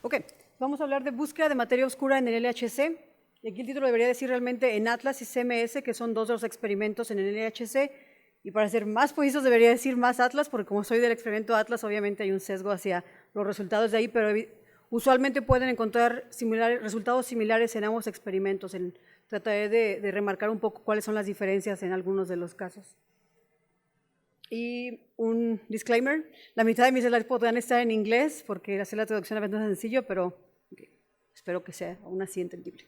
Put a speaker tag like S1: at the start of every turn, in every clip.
S1: Ok, vamos a hablar de búsqueda de materia oscura en el LHC. Y aquí el título debería decir realmente en ATLAS y CMS, que son dos de los experimentos en el LHC. Y para ser más precisos debería decir más ATLAS, porque como soy del experimento ATLAS, obviamente hay un sesgo hacia los resultados de ahí, pero usualmente pueden encontrar resultados similares en ambos experimentos. Trataré de remarcar un poco cuáles son las diferencias en algunos de los casos. Y un disclaimer, la mitad de mis slides podrán estar en inglés, porque hacer la traducción a veces no es sencillo, pero espero que sea aún así entendible.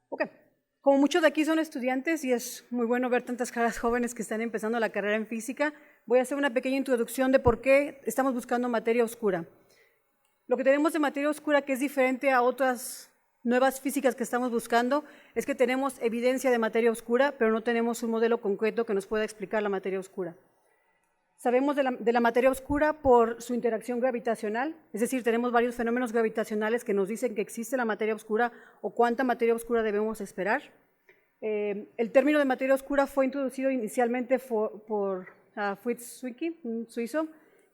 S1: Ok, como muchos de aquí son estudiantes y es muy bueno ver tantas caras jóvenes que están empezando la carrera en física, voy a hacer una pequeña introducción de por qué estamos buscando materia oscura. Lo que tenemos de materia oscura que es diferente a otras nuevas físicas que estamos buscando es que tenemos evidencia de materia oscura, pero no tenemos un modelo concreto que nos pueda explicar la materia oscura. Sabemos de la materia oscura por su interacción gravitacional, es decir, tenemos varios fenómenos gravitacionales que nos dicen que existe la materia oscura o cuánta materia oscura debemos esperar. El término de materia oscura fue introducido inicialmente por Fritz Zwicky, un suizo,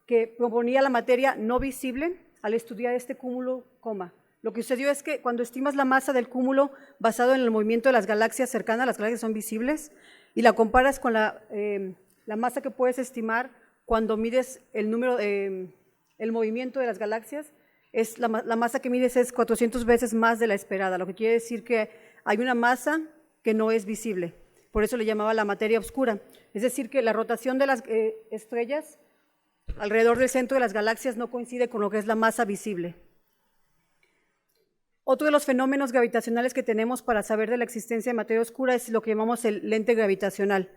S1: que proponía la materia no visible al estudiar este cúmulo coma. Lo que sucedió es que cuando estimas la masa del cúmulo basado en el movimiento de las galaxias cercanas, las galaxias son visibles, y la comparas con la masa que puedes estimar cuando mides el movimiento de las galaxias, la masa que mides es 400 veces más de la esperada, lo que quiere decir que hay una masa que no es visible. Por eso le llamaba la materia oscura. Es decir, que la rotación de las estrellas alrededor del centro de las galaxias no coincide con lo que es la masa visible. Otro de los fenómenos gravitacionales que tenemos para saber de la existencia de materia oscura es lo que llamamos el lente gravitacional.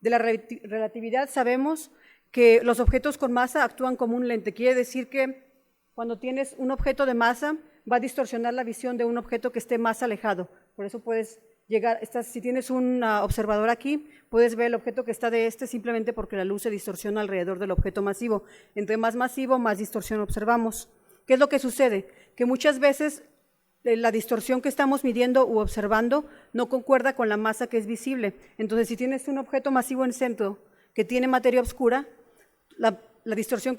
S1: De la relatividad sabemos que los objetos con masa actúan como un lente. Quiere decir que cuando tienes un objeto de masa, va a distorsionar la visión de un objeto que esté más alejado. Por eso puedes llegar, si tienes un observador aquí, puedes ver el objeto que está de simplemente porque la luz se distorsiona alrededor del objeto masivo. Entre más masivo, más distorsión observamos. ¿Qué es lo que sucede? Que muchas veces la distorsión que estamos midiendo u observando no concuerda con la masa que es visible. Entonces, si tienes un objeto masivo en el centro que tiene materia oscura, la distorsión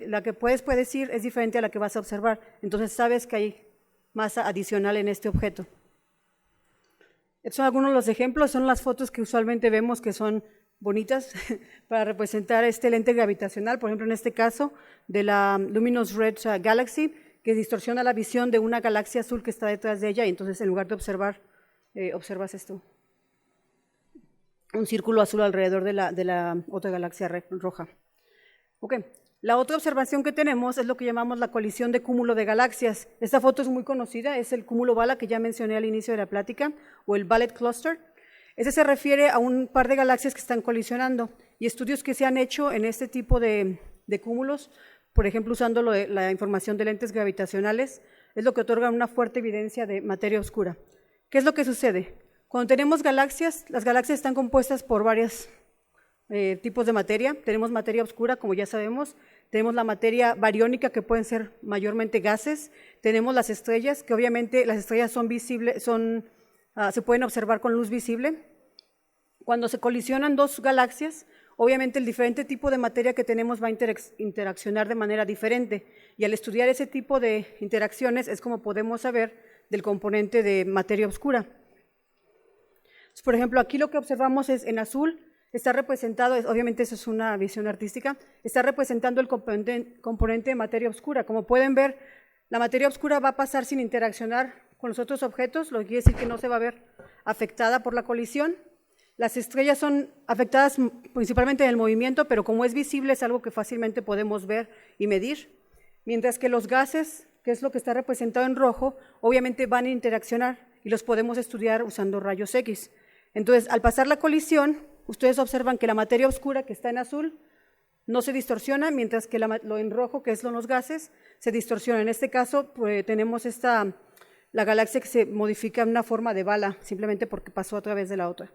S1: la que puedes predecir es diferente a la que vas a observar. Entonces, sabes que hay masa adicional en este objeto. Estos son algunos de los ejemplos, son las fotos que usualmente vemos que son bonitas para representar este lente gravitacional. Por ejemplo, en este caso, de la Luminous Red Galaxy, que distorsiona la visión de una galaxia azul que está detrás de ella, y entonces en lugar de observar, observas esto, un círculo azul alrededor de la otra galaxia roja. Okay. La otra observación que tenemos es lo que llamamos la colisión de cúmulo de galaxias. Esta foto es muy conocida, es el cúmulo Bala que ya mencioné al inicio de la plática, o el Ballet Cluster. Ese se refiere a un par de galaxias que están colisionando, y estudios que se han hecho en este tipo de cúmulos, por ejemplo, usando la información de lentes gravitacionales, es lo que otorga una fuerte evidencia de materia oscura. ¿Qué es lo que sucede? Cuando tenemos galaxias, las galaxias están compuestas por varios tipos de materia. Tenemos materia oscura, como ya sabemos, tenemos la materia bariónica, que pueden ser mayormente gases, tenemos las estrellas, que obviamente las estrellas son visibles, se pueden observar con luz visible. Cuando se colisionan dos galaxias, obviamente el diferente tipo de materia que tenemos va a interaccionar de manera diferente, y al estudiar ese tipo de interacciones es como podemos saber del componente de materia oscura. Por ejemplo, aquí lo que observamos es en azul, está representado, obviamente eso es una visión artística, está representando el componente de materia oscura. Como pueden ver, la materia oscura va a pasar sin interaccionar con los otros objetos, lo que quiere decir que no se va a ver afectada por la colisión. Las estrellas son afectadas principalmente en el movimiento, pero como es visible es algo que fácilmente podemos ver y medir, mientras que los gases, que es lo que está representado en rojo, obviamente van a interaccionar y los podemos estudiar usando rayos X. Entonces, al pasar la colisión, ustedes observan que la materia oscura que está en azul no se distorsiona, mientras que lo en rojo, que son los gases, se distorsiona. En este caso, pues, tenemos la galaxia que se modifica en una forma de bala, simplemente porque pasó a través de la otra.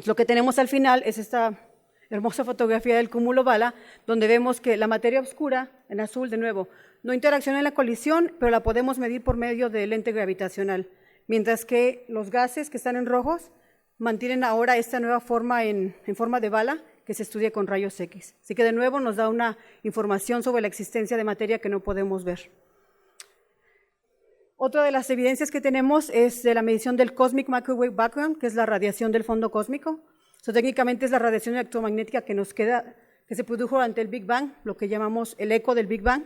S1: Lo que tenemos al final es esta hermosa fotografía del cúmulo Bala, donde vemos que la materia oscura, en azul de nuevo, no interacciona en la colisión, pero la podemos medir por medio del lente gravitacional, mientras que los gases que están en rojos mantienen ahora esta nueva forma en forma de bala que se estudia con rayos X. Así que de nuevo nos da una información sobre la existencia de materia que no podemos ver. Otra de las evidencias que tenemos es de la medición del Cosmic Microwave Background, que es la radiación del fondo cósmico. Técnicamente es la radiación electromagnética que nos queda, que se produjo durante el Big Bang, lo que llamamos el eco del Big Bang.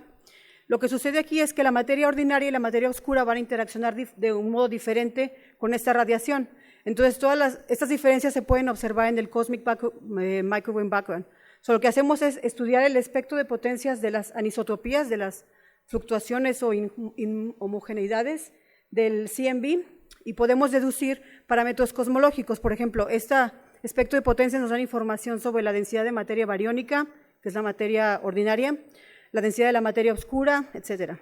S1: Lo que sucede aquí es que la materia ordinaria y la materia oscura van a interaccionar de un modo diferente con esta radiación. Entonces, todas estas diferencias se pueden observar en el Cosmic Microwave Background. Lo que hacemos es estudiar el espectro de potencias de las anisotropías, de las fluctuaciones o inhomogeneidades del CMB, y podemos deducir parámetros cosmológicos. Por ejemplo, este espectro de potencias nos da información sobre la densidad de materia bariónica, que es la materia ordinaria, la densidad de la materia oscura, etc.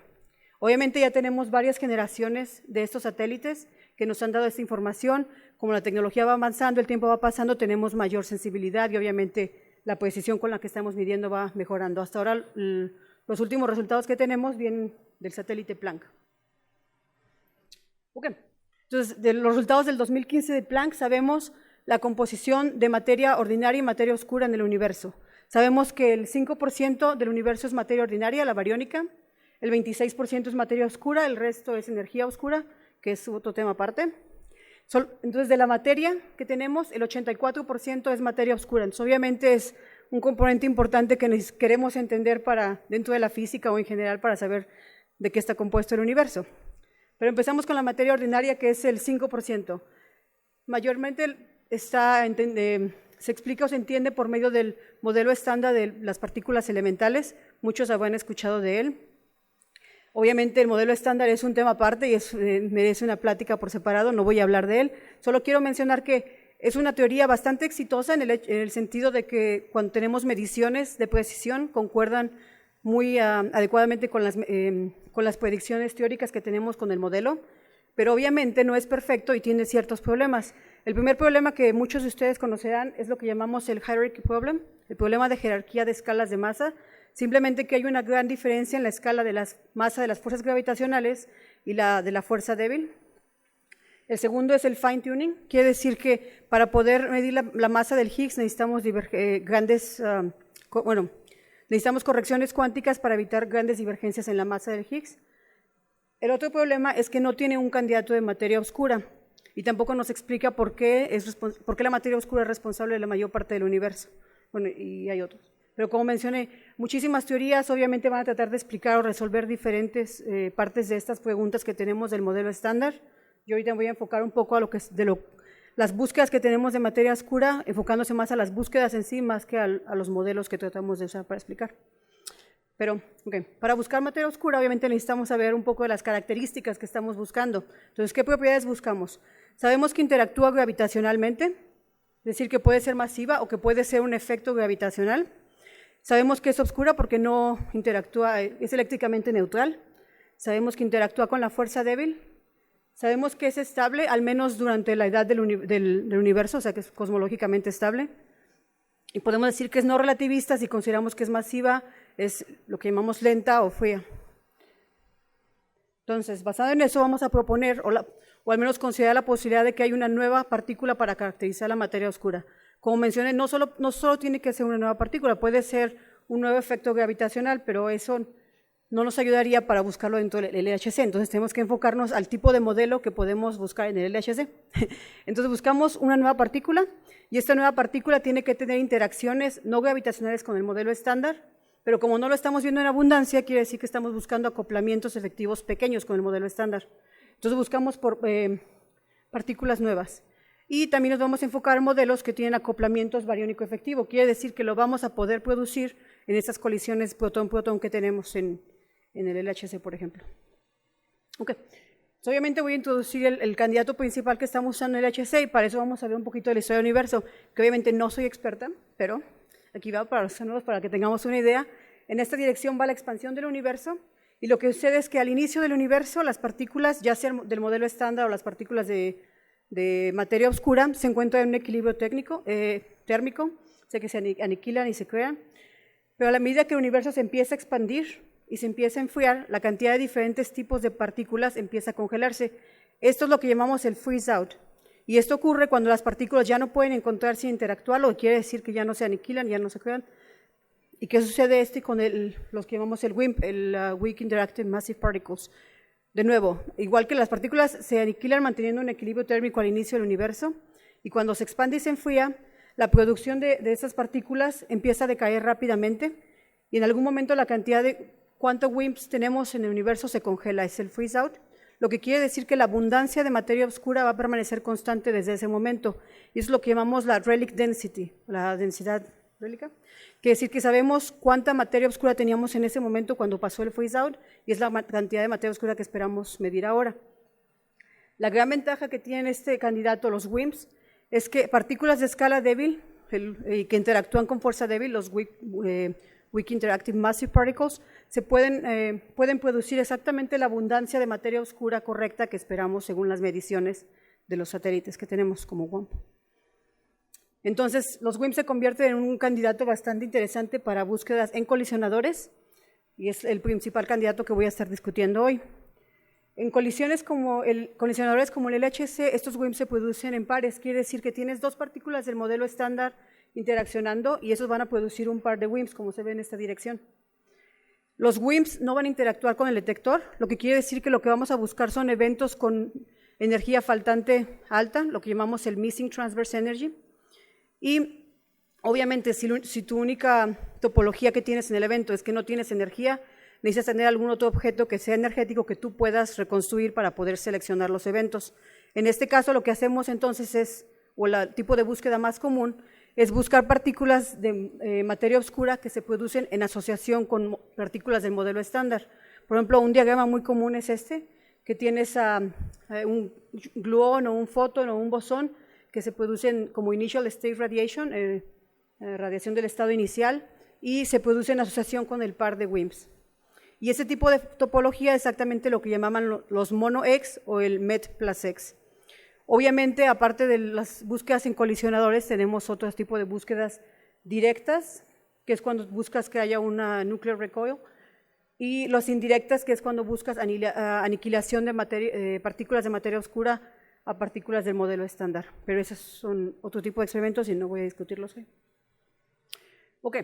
S1: Obviamente ya tenemos varias generaciones de estos satélites que nos han dado esta información. Como la tecnología va avanzando, el tiempo va pasando, tenemos mayor sensibilidad y obviamente la precisión con la que estamos midiendo va mejorando. Hasta ahora los últimos resultados que tenemos vienen del satélite Planck. Entonces, de los resultados del 2015 de Planck sabemos la composición de materia ordinaria y materia oscura en el universo. Sabemos que el 5% del universo es materia ordinaria, la bariónica, el 26% es materia oscura, el resto es energía oscura, que es otro tema aparte. Entonces, de la materia que tenemos, el 84% es materia oscura. Entonces, obviamente es un componente importante que queremos entender dentro de la física o en general para saber de qué está compuesto el universo. Pero empezamos con la materia ordinaria, que es el 5%. Mayormente se explica o se entiende por medio del modelo estándar de las partículas elementales. Muchos habrán escuchado de él. Obviamente el modelo estándar es un tema aparte y merece una plática por separado, no voy a hablar de él. Solo quiero mencionar que es una teoría bastante exitosa en el sentido de que cuando tenemos mediciones de precisión concuerdan muy adecuadamente con las predicciones teóricas que tenemos con el modelo, pero obviamente no es perfecto y tiene ciertos problemas. El primer problema que muchos de ustedes conocerán es lo que llamamos el hierarchy problem, el problema de jerarquía de escalas de masa. Simplemente que hay una gran diferencia en la escala de la masa de las fuerzas gravitacionales y la de la fuerza débil. El segundo es el fine tuning, quiere decir que para poder medir la masa del Higgs necesitamos necesitamos correcciones cuánticas para evitar grandes divergencias en la masa del Higgs. El otro problema es que no tiene un candidato de materia oscura y tampoco nos explica por qué la materia oscura es responsable de la mayor parte del universo. Bueno, y hay otros. Pero como mencioné, muchísimas teorías obviamente van a tratar de explicar o resolver diferentes partes de estas preguntas que tenemos del modelo estándar. Yo ahorita me voy a enfocar un poco a las búsquedas que tenemos de materia oscura, enfocándose más a las búsquedas en sí, más que a los modelos que tratamos de usar para explicar. Pero, para buscar materia oscura, obviamente necesitamos saber un poco de las características que estamos buscando. Entonces, ¿qué propiedades buscamos? Sabemos que interactúa gravitacionalmente, es decir, que puede ser masiva o que puede ser un efecto gravitacional. Sabemos que es oscura porque no interactúa, es eléctricamente neutral. Sabemos que interactúa con la fuerza débil. Sabemos que es estable, al menos durante la edad del universo, o sea que es cosmológicamente estable. Y podemos decir que es no relativista si consideramos que es masiva, es lo que llamamos lenta o fría. Entonces, basado en eso, vamos a proponer, o al menos considerar la posibilidad de que hay una nueva partícula para caracterizar la materia oscura. Como mencioné, no solo tiene que ser una nueva partícula, puede ser un nuevo efecto gravitacional, pero eso no nos ayudaría para buscarlo dentro del LHC. Entonces tenemos que enfocarnos al tipo de modelo que podemos buscar en el LHC. Entonces buscamos una nueva partícula y esta nueva partícula tiene que tener interacciones no gravitacionales con el modelo estándar, pero como no lo estamos viendo en abundancia, quiere decir que estamos buscando acoplamientos efectivos pequeños con el modelo estándar. Entonces buscamos por partículas nuevas. Y también nos vamos a enfocar en modelos que tienen acoplamientos bariónico efectivo. Quiere decir que lo vamos a poder producir en estas colisiones protón-protón que tenemos en el LHC, por ejemplo. Entonces, obviamente voy a introducir el candidato principal que estamos usando en el LHC y para eso vamos a ver un poquito de la historia del universo, que obviamente no soy experta, pero aquí va para los nuevos para que tengamos una idea. En esta dirección va la expansión del universo y lo que sucede es que al inicio del universo las partículas, ya sean del modelo estándar o las partículas de materia oscura, se encuentran en un equilibrio térmico, o sea que se aniquilan y se crean, pero a la medida que el universo se empieza a expandir y se empieza a enfriar, la cantidad de diferentes tipos de partículas empieza a congelarse. Esto es lo que llamamos el freeze out, y esto ocurre cuando las partículas ya no pueden encontrarse e interactuar, lo que quiere decir que ya no se aniquilan, ya no se crean. ¿Y qué sucede con los que llamamos el WIMP, el Weak Interacting Massive Particles? De nuevo, igual que las partículas se aniquilan manteniendo un equilibrio térmico al inicio del universo, y cuando se expande y se enfría, la producción de esas partículas empieza a decaer rápidamente, y en algún momento la cantidad de cuánto WIMPs tenemos en el universo se congela, es el freeze out, lo que quiere decir que la abundancia de materia oscura va a permanecer constante desde ese momento, y es lo que llamamos la relic density, la densidad relica. Quiere decir que sabemos cuánta materia oscura teníamos en ese momento cuando pasó el freeze out, y es la cantidad de materia oscura que esperamos medir ahora. La gran ventaja que tiene este candidato, los WIMPs, es que partículas de escala débil que interactúan con fuerza débil, los Weak Interactive Massive Particles, pueden producir exactamente la abundancia de materia oscura correcta que esperamos según las mediciones de los satélites que tenemos como WAMP. Entonces, los WIMPs se convierten en un candidato bastante interesante para búsquedas en colisionadores, y es el principal candidato que voy a estar discutiendo hoy. En colisionadores como el LHC, estos WIMPs se producen en pares, quiere decir que tienes dos partículas del modelo estándar interaccionando y esos van a producir un par de WIMPs, como se ve en esta dirección. Los WIMPs no van a interactuar con el detector, lo que quiere decir que lo que vamos a buscar son eventos con energía faltante alta, lo que llamamos el Missing Transverse Energy. Y obviamente si tu única topología que tienes en el evento es que no tienes energía, necesitas tener algún otro objeto que sea energético que tú puedas reconstruir para poder seleccionar los eventos. En este caso lo que hacemos entonces es, o el tipo de búsqueda más común, es buscar partículas de materia oscura que se producen en asociación con partículas del modelo estándar. Por ejemplo, un diagrama muy común es este, que tienes un gluón o un fotón o un bosón que se producen como initial state radiation, radiación del estado inicial, y se produce en asociación con el par de WIMPs. Y ese tipo de topología es exactamente lo que llamaban los mono-X o el MET+X. Obviamente, aparte de las búsquedas en colisionadores, tenemos otro tipo de búsquedas directas, que es cuando buscas que haya una nuclear recoil, y las indirectas, que es cuando buscas aniquilación de partículas de materia oscura a partículas del modelo estándar. Pero esos son otro tipo de experimentos y no voy a discutirlos hoy. Ok,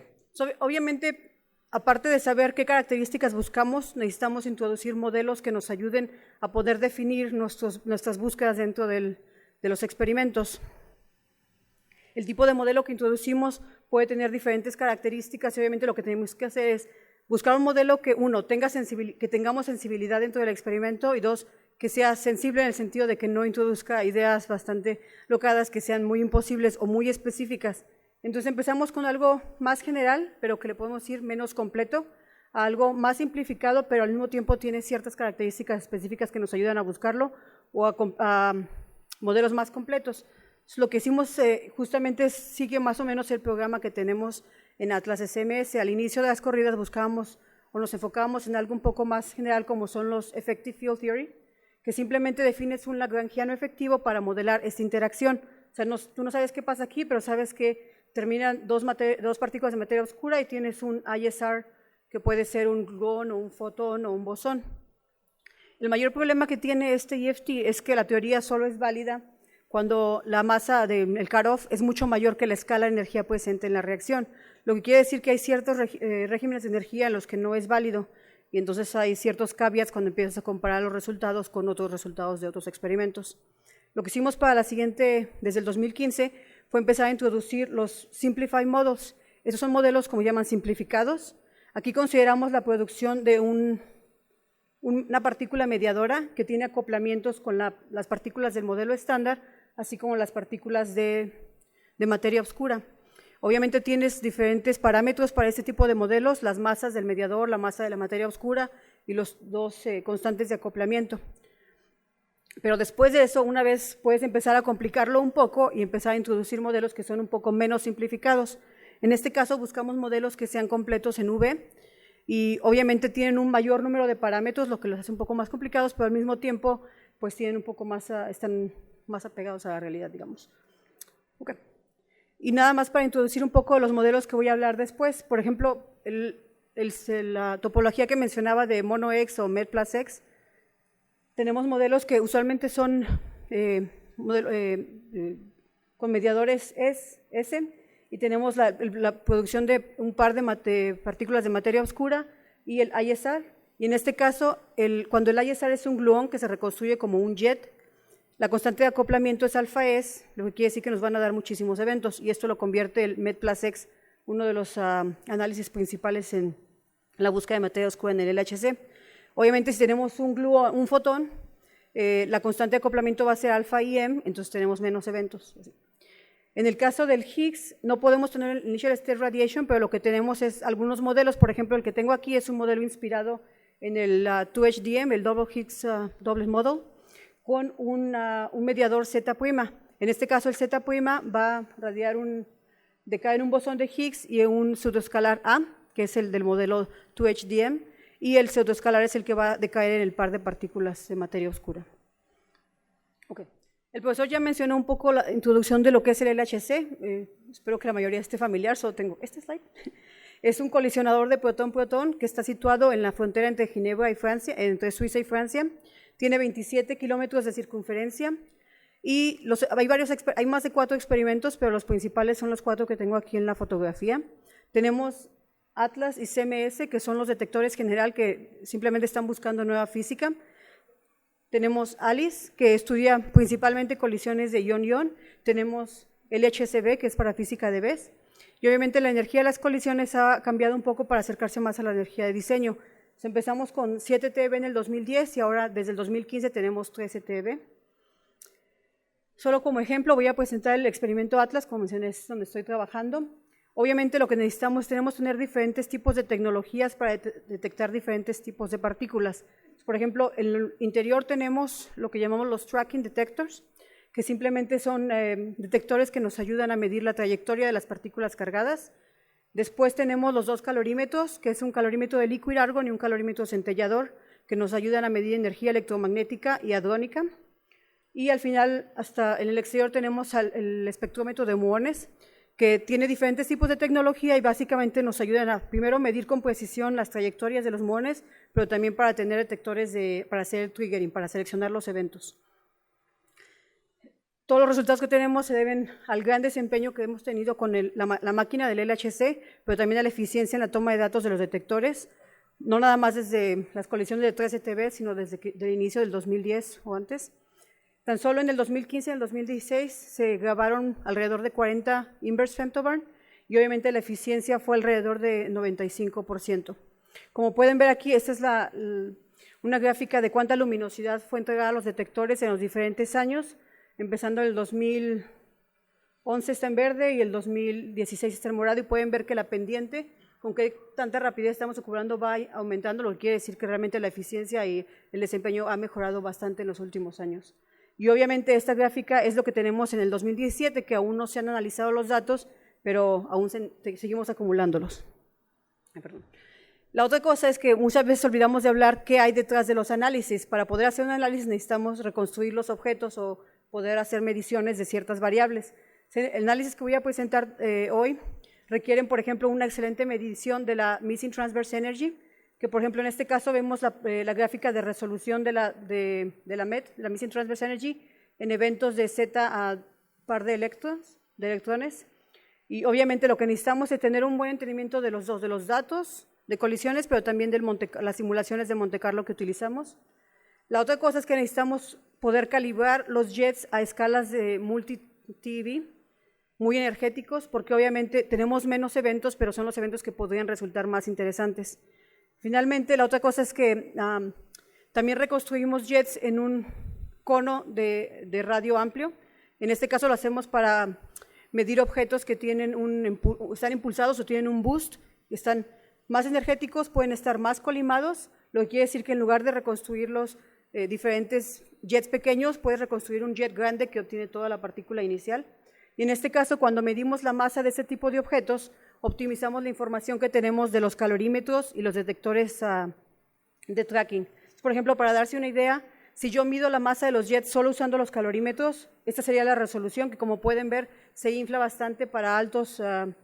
S1: obviamente, aparte de saber qué características buscamos, necesitamos introducir modelos que nos ayuden a poder definir nuestras búsquedas dentro de los experimentos. El tipo de modelo que introducimos puede tener diferentes características y obviamente lo que tenemos que hacer es buscar un modelo que, uno, que tengamos sensibilidad dentro del experimento y dos, que sea sensible en el sentido de que no introduzca ideas bastante locadas que sean muy imposibles o muy específicas. Entonces empezamos con algo más general, pero que le podemos ir menos completo, a algo más simplificado, pero al mismo tiempo tiene ciertas características específicas que nos ayudan a buscarlo, o a modelos más completos. Entonces, lo que hicimos justamente sigue más o menos el programa que tenemos en Atlas SMS. Al inicio de las corridas buscábamos o nos enfocábamos en algo un poco más general como son los Effective Field Theory, que simplemente defines un lagrangiano efectivo para modelar esta interacción. O sea, tú no sabes qué pasa aquí, pero sabes que terminan dos partículas de materia oscura y tienes un ISR que puede ser un gluón o un fotón o un bosón. El mayor problema que tiene este EFT es que la teoría solo es válida cuando la masa del cutoff es mucho mayor que la escala de energía presente en la reacción, lo que quiere decir que hay ciertos regímenes de energía en los que no es válido, y entonces hay ciertos caveats cuando empiezas a comparar los resultados con otros resultados de otros experimentos. Lo que hicimos para desde el 2015 fue empezar a introducir los Simplified Models. Esos son modelos, como llaman, simplificados. Aquí consideramos la producción de una partícula mediadora que tiene acoplamientos con las partículas del modelo estándar, así como las partículas de materia oscura. Obviamente tienes diferentes parámetros para este tipo de modelos, las masas del mediador, la masa de la materia oscura y los dos constantes de acoplamiento. Pero después de eso, una vez puedes empezar a complicarlo un poco y empezar a introducir modelos que son un poco menos simplificados. En este caso buscamos modelos que sean completos en V y obviamente tienen un mayor número de parámetros, lo que los hace un poco más complicados, pero al mismo tiempo pues tienen un poco más, están más apegados a la realidad, digamos. Okay. Y nada más para introducir un poco los modelos que voy a hablar después. Por ejemplo, la topología que mencionaba de mono-X o MET+X, tenemos modelos que usualmente son con mediadores S, y tenemos la producción de un par de partículas de materia oscura y el ISR, Y en este caso, cuando el ISR es un gluón que se reconstruye como un jet, la constante de acoplamiento es alfa S, lo que quiere decir que nos van a dar muchísimos eventos, y esto lo convierte el MET+X, uno de los análisis principales en la búsqueda de materia oscura en el LHC. Obviamente, si tenemos un fotón, la constante de acoplamiento va a ser alfa IM, entonces tenemos menos eventos. En el caso del Higgs, no podemos tener el Initial State Radiation, pero lo que tenemos es algunos modelos. Por ejemplo, el que tengo aquí es un modelo inspirado en el 2HDM, el Double Higgs Doublet Model, con un mediador Z'. En este caso, el Z' va a radiar decaer un bosón de Higgs y un pseudoescalar A, que es el del modelo 2HDM, y el pseudoescalar es el que va a decaer en el par de partículas de materia oscura. Okay. El profesor ya mencionó un poco la introducción de lo que es el LHC, espero que la mayoría esté familiar, solo tengo este slide. Es un colisionador de protón-protón que está situado en la frontera entre Ginebra y Francia, entre Suiza y Francia, tiene 27 kilómetros de circunferencia y hay más de 4 experimentos, pero los principales son los 4 que tengo aquí en la fotografía. Tenemos Atlas y CMS, que son los detectores general que simplemente están buscando nueva física. Tenemos ALICE, que estudia principalmente colisiones de ion-ion. Tenemos LHCb, que es para física de Bess. Y obviamente la energía de las colisiones ha cambiado un poco para acercarse más a la energía de diseño. Entonces, empezamos con 7 TeV en el 2010 y ahora desde el 2015 tenemos 13 TeV. Solo como ejemplo voy a presentar el experimento Atlas, como mencioné, es donde estoy trabajando. Obviamente lo que tenemos que tener diferentes tipos de tecnologías para detectar diferentes tipos de partículas. Por ejemplo, en el interior tenemos lo que llamamos los tracking detectors, que simplemente son detectores que nos ayudan a medir la trayectoria de las partículas cargadas. Después tenemos los 2 calorímetros, que es un calorímetro de liquid argon y un calorímetro centellador, que nos ayudan a medir energía electromagnética y hadrónica. Y al final, hasta en el exterior tenemos el espectrómetro de muones, que tiene diferentes tipos de tecnología y básicamente nos ayudan a primero medir con precisión las trayectorias de los muones, pero también para tener detectores para hacer el triggering, para seleccionar los eventos. Todos los resultados que tenemos se deben al gran desempeño que hemos tenido con la máquina del LHC, pero también a la eficiencia en la toma de datos de los detectores, no nada más desde las colisiones de 13 TeV, sino desde el inicio del 2010 o antes. Tan solo en el 2015 y el 2016 se grabaron alrededor de 40 inverse femtobarn y obviamente la eficiencia fue alrededor de 95%. Como pueden ver aquí, esta es una gráfica de cuánta luminosidad fue entregada a los detectores en los diferentes años, empezando el 2011 está en verde y el 2016 está en morado, y pueden ver que la pendiente, con qué tanta rapidez estamos acumulando, va aumentando, lo que quiere decir que realmente la eficiencia y el desempeño ha mejorado bastante en los últimos años. Y obviamente esta gráfica es lo que tenemos en el 2017, que aún no se han analizado los datos, pero aún seguimos acumulándolos. La otra cosa es que muchas veces olvidamos de hablar qué hay detrás de los análisis. Para poder hacer un análisis necesitamos reconstruir los objetos o poder hacer mediciones de ciertas variables. El análisis que voy a presentar hoy requieren, por ejemplo, una excelente medición de la Missing Transverse Energy, que por ejemplo en este caso vemos la gráfica de resolución de la MET, la Missing Transverse Energy, en eventos de Z a par de electrones. Y obviamente lo que necesitamos es tener un buen entendimiento de los dos, de los datos de colisiones, pero también de las simulaciones de Monte Carlo que utilizamos. La otra cosa es que necesitamos poder calibrar los jets a escalas de multi-TeV, muy energéticos, porque obviamente tenemos menos eventos, pero son los eventos que podrían resultar más interesantes. Finalmente, la otra cosa es que también reconstruimos jets en un cono de radio amplio. En este caso lo hacemos para medir objetos que están impulsados o tienen un boost, están más energéticos, pueden estar más colimados, lo que quiere decir que en lugar de reconstruir los diferentes jets pequeños, puedes reconstruir un jet grande que obtiene toda la partícula inicial. Y en este caso, cuando medimos la masa de ese tipo de objetos, optimizamos la información que tenemos de los calorímetros y los detectores de tracking. Por ejemplo, para darse una idea, si yo mido la masa de los jets solo usando los calorímetros, esta sería la resolución, que como pueden ver se infla bastante para altos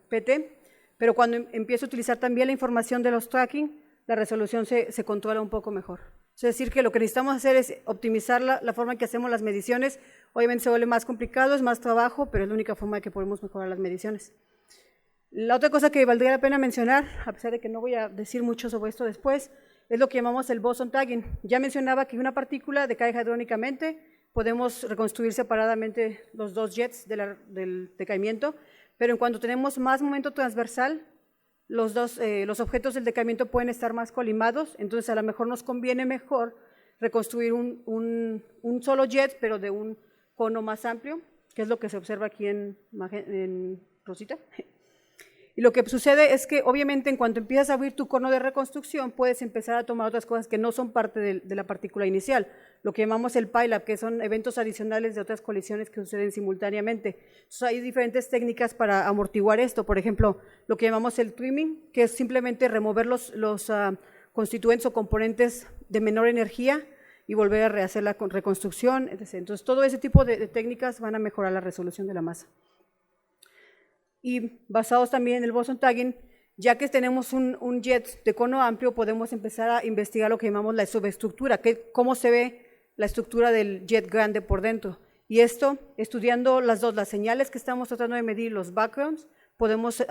S1: PT, pero cuando empiezo a utilizar también la información de los tracking, la resolución se controla un poco mejor. Es decir, que lo que necesitamos hacer es optimizar la forma en que hacemos las mediciones. Obviamente se vuelve más complicado, es más trabajo, pero es la única forma de que podemos mejorar las mediciones. La otra cosa que valdría la pena mencionar, a pesar de que no voy a decir mucho sobre esto después, es lo que llamamos el boson tagging. Ya mencionaba que una partícula decae hadrónicamente, podemos reconstruir separadamente los dos jets del decaimiento, pero en cuanto tenemos más momento transversal, los objetos del decaimiento pueden estar más colimados, entonces a lo mejor nos conviene mejor reconstruir un solo jet, pero de un cono más amplio, que es lo que se observa aquí en rosita. Y lo que sucede es que obviamente en cuanto empiezas a abrir tu cono de reconstrucción, puedes empezar a tomar otras cosas que no son parte de la partícula inicial, lo que llamamos el pileup, que son eventos adicionales de otras colisiones que suceden simultáneamente. Entonces hay diferentes técnicas para amortiguar esto, por ejemplo, lo que llamamos el trimming, que es simplemente remover los constituentes o componentes de menor energía y volver a rehacer la reconstrucción, etc. Entonces todo ese tipo de técnicas van a mejorar la resolución de la masa. Y basados también en el boson tagging, ya que tenemos un jet de cono amplio, podemos empezar a investigar lo que llamamos la subestructura, cómo se ve la estructura del jet grande por dentro. Y esto, estudiando las señales que estamos tratando de medir, los backgrounds, podemos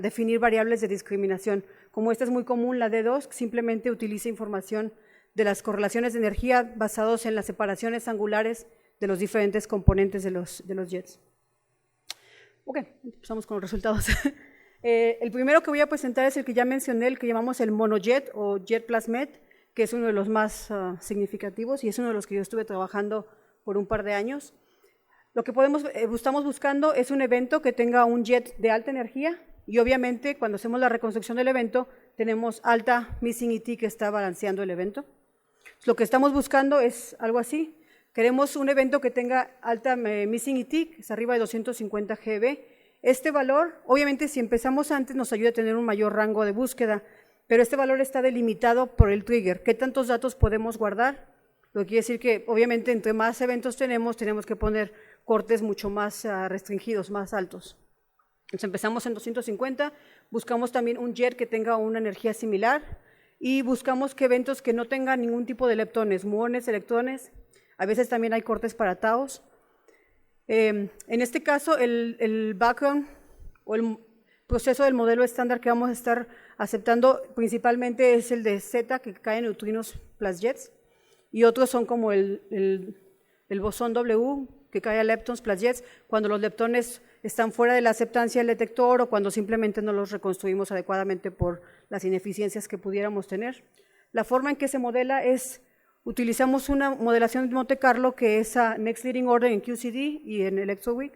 S1: definir variables de discriminación. Como esta es muy común, la D2, que simplemente utiliza información de las correlaciones de energía basados en las separaciones angulares de los diferentes componentes de los jets. Ok, empezamos con los resultados. El primero que voy a presentar es el que ya mencioné, el que llamamos el monojet o jet plasmet, que es uno de los más significativos y es uno de los que yo estuve trabajando por un par de años. Lo que estamos buscando es un evento que tenga un jet de alta energía y obviamente cuando hacemos la reconstrucción del evento tenemos alta missing ET que está balanceando el evento. Lo que estamos buscando es algo así. Queremos un evento que tenga alta missing ET, que es arriba de 250 GeV. Este valor, obviamente si empezamos antes nos ayuda a tener un mayor rango de búsqueda, pero este valor está delimitado por el trigger. ¿Qué tantos datos podemos guardar? Lo que quiere decir que obviamente entre más eventos tenemos que poner cortes mucho más restringidos, más altos. Entonces empezamos en 250, buscamos también un jet que tenga una energía similar y buscamos que eventos que no tengan ningún tipo de leptones, muones, electrones. A veces también hay cortes para taos. En este caso, el background o el proceso del modelo estándar que vamos a estar aceptando principalmente es el de Z, que cae en neutrinos plus jets, y otros son como el bosón W, que cae a leptons plus jets, cuando los leptones están fuera de la aceptancia del detector o cuando simplemente no los reconstruimos adecuadamente por las ineficiencias que pudiéramos tener. La forma en que se modela es utilizamos una modelación de Monte Carlo que es a Next Leading Order en QCD y en ElectroWeek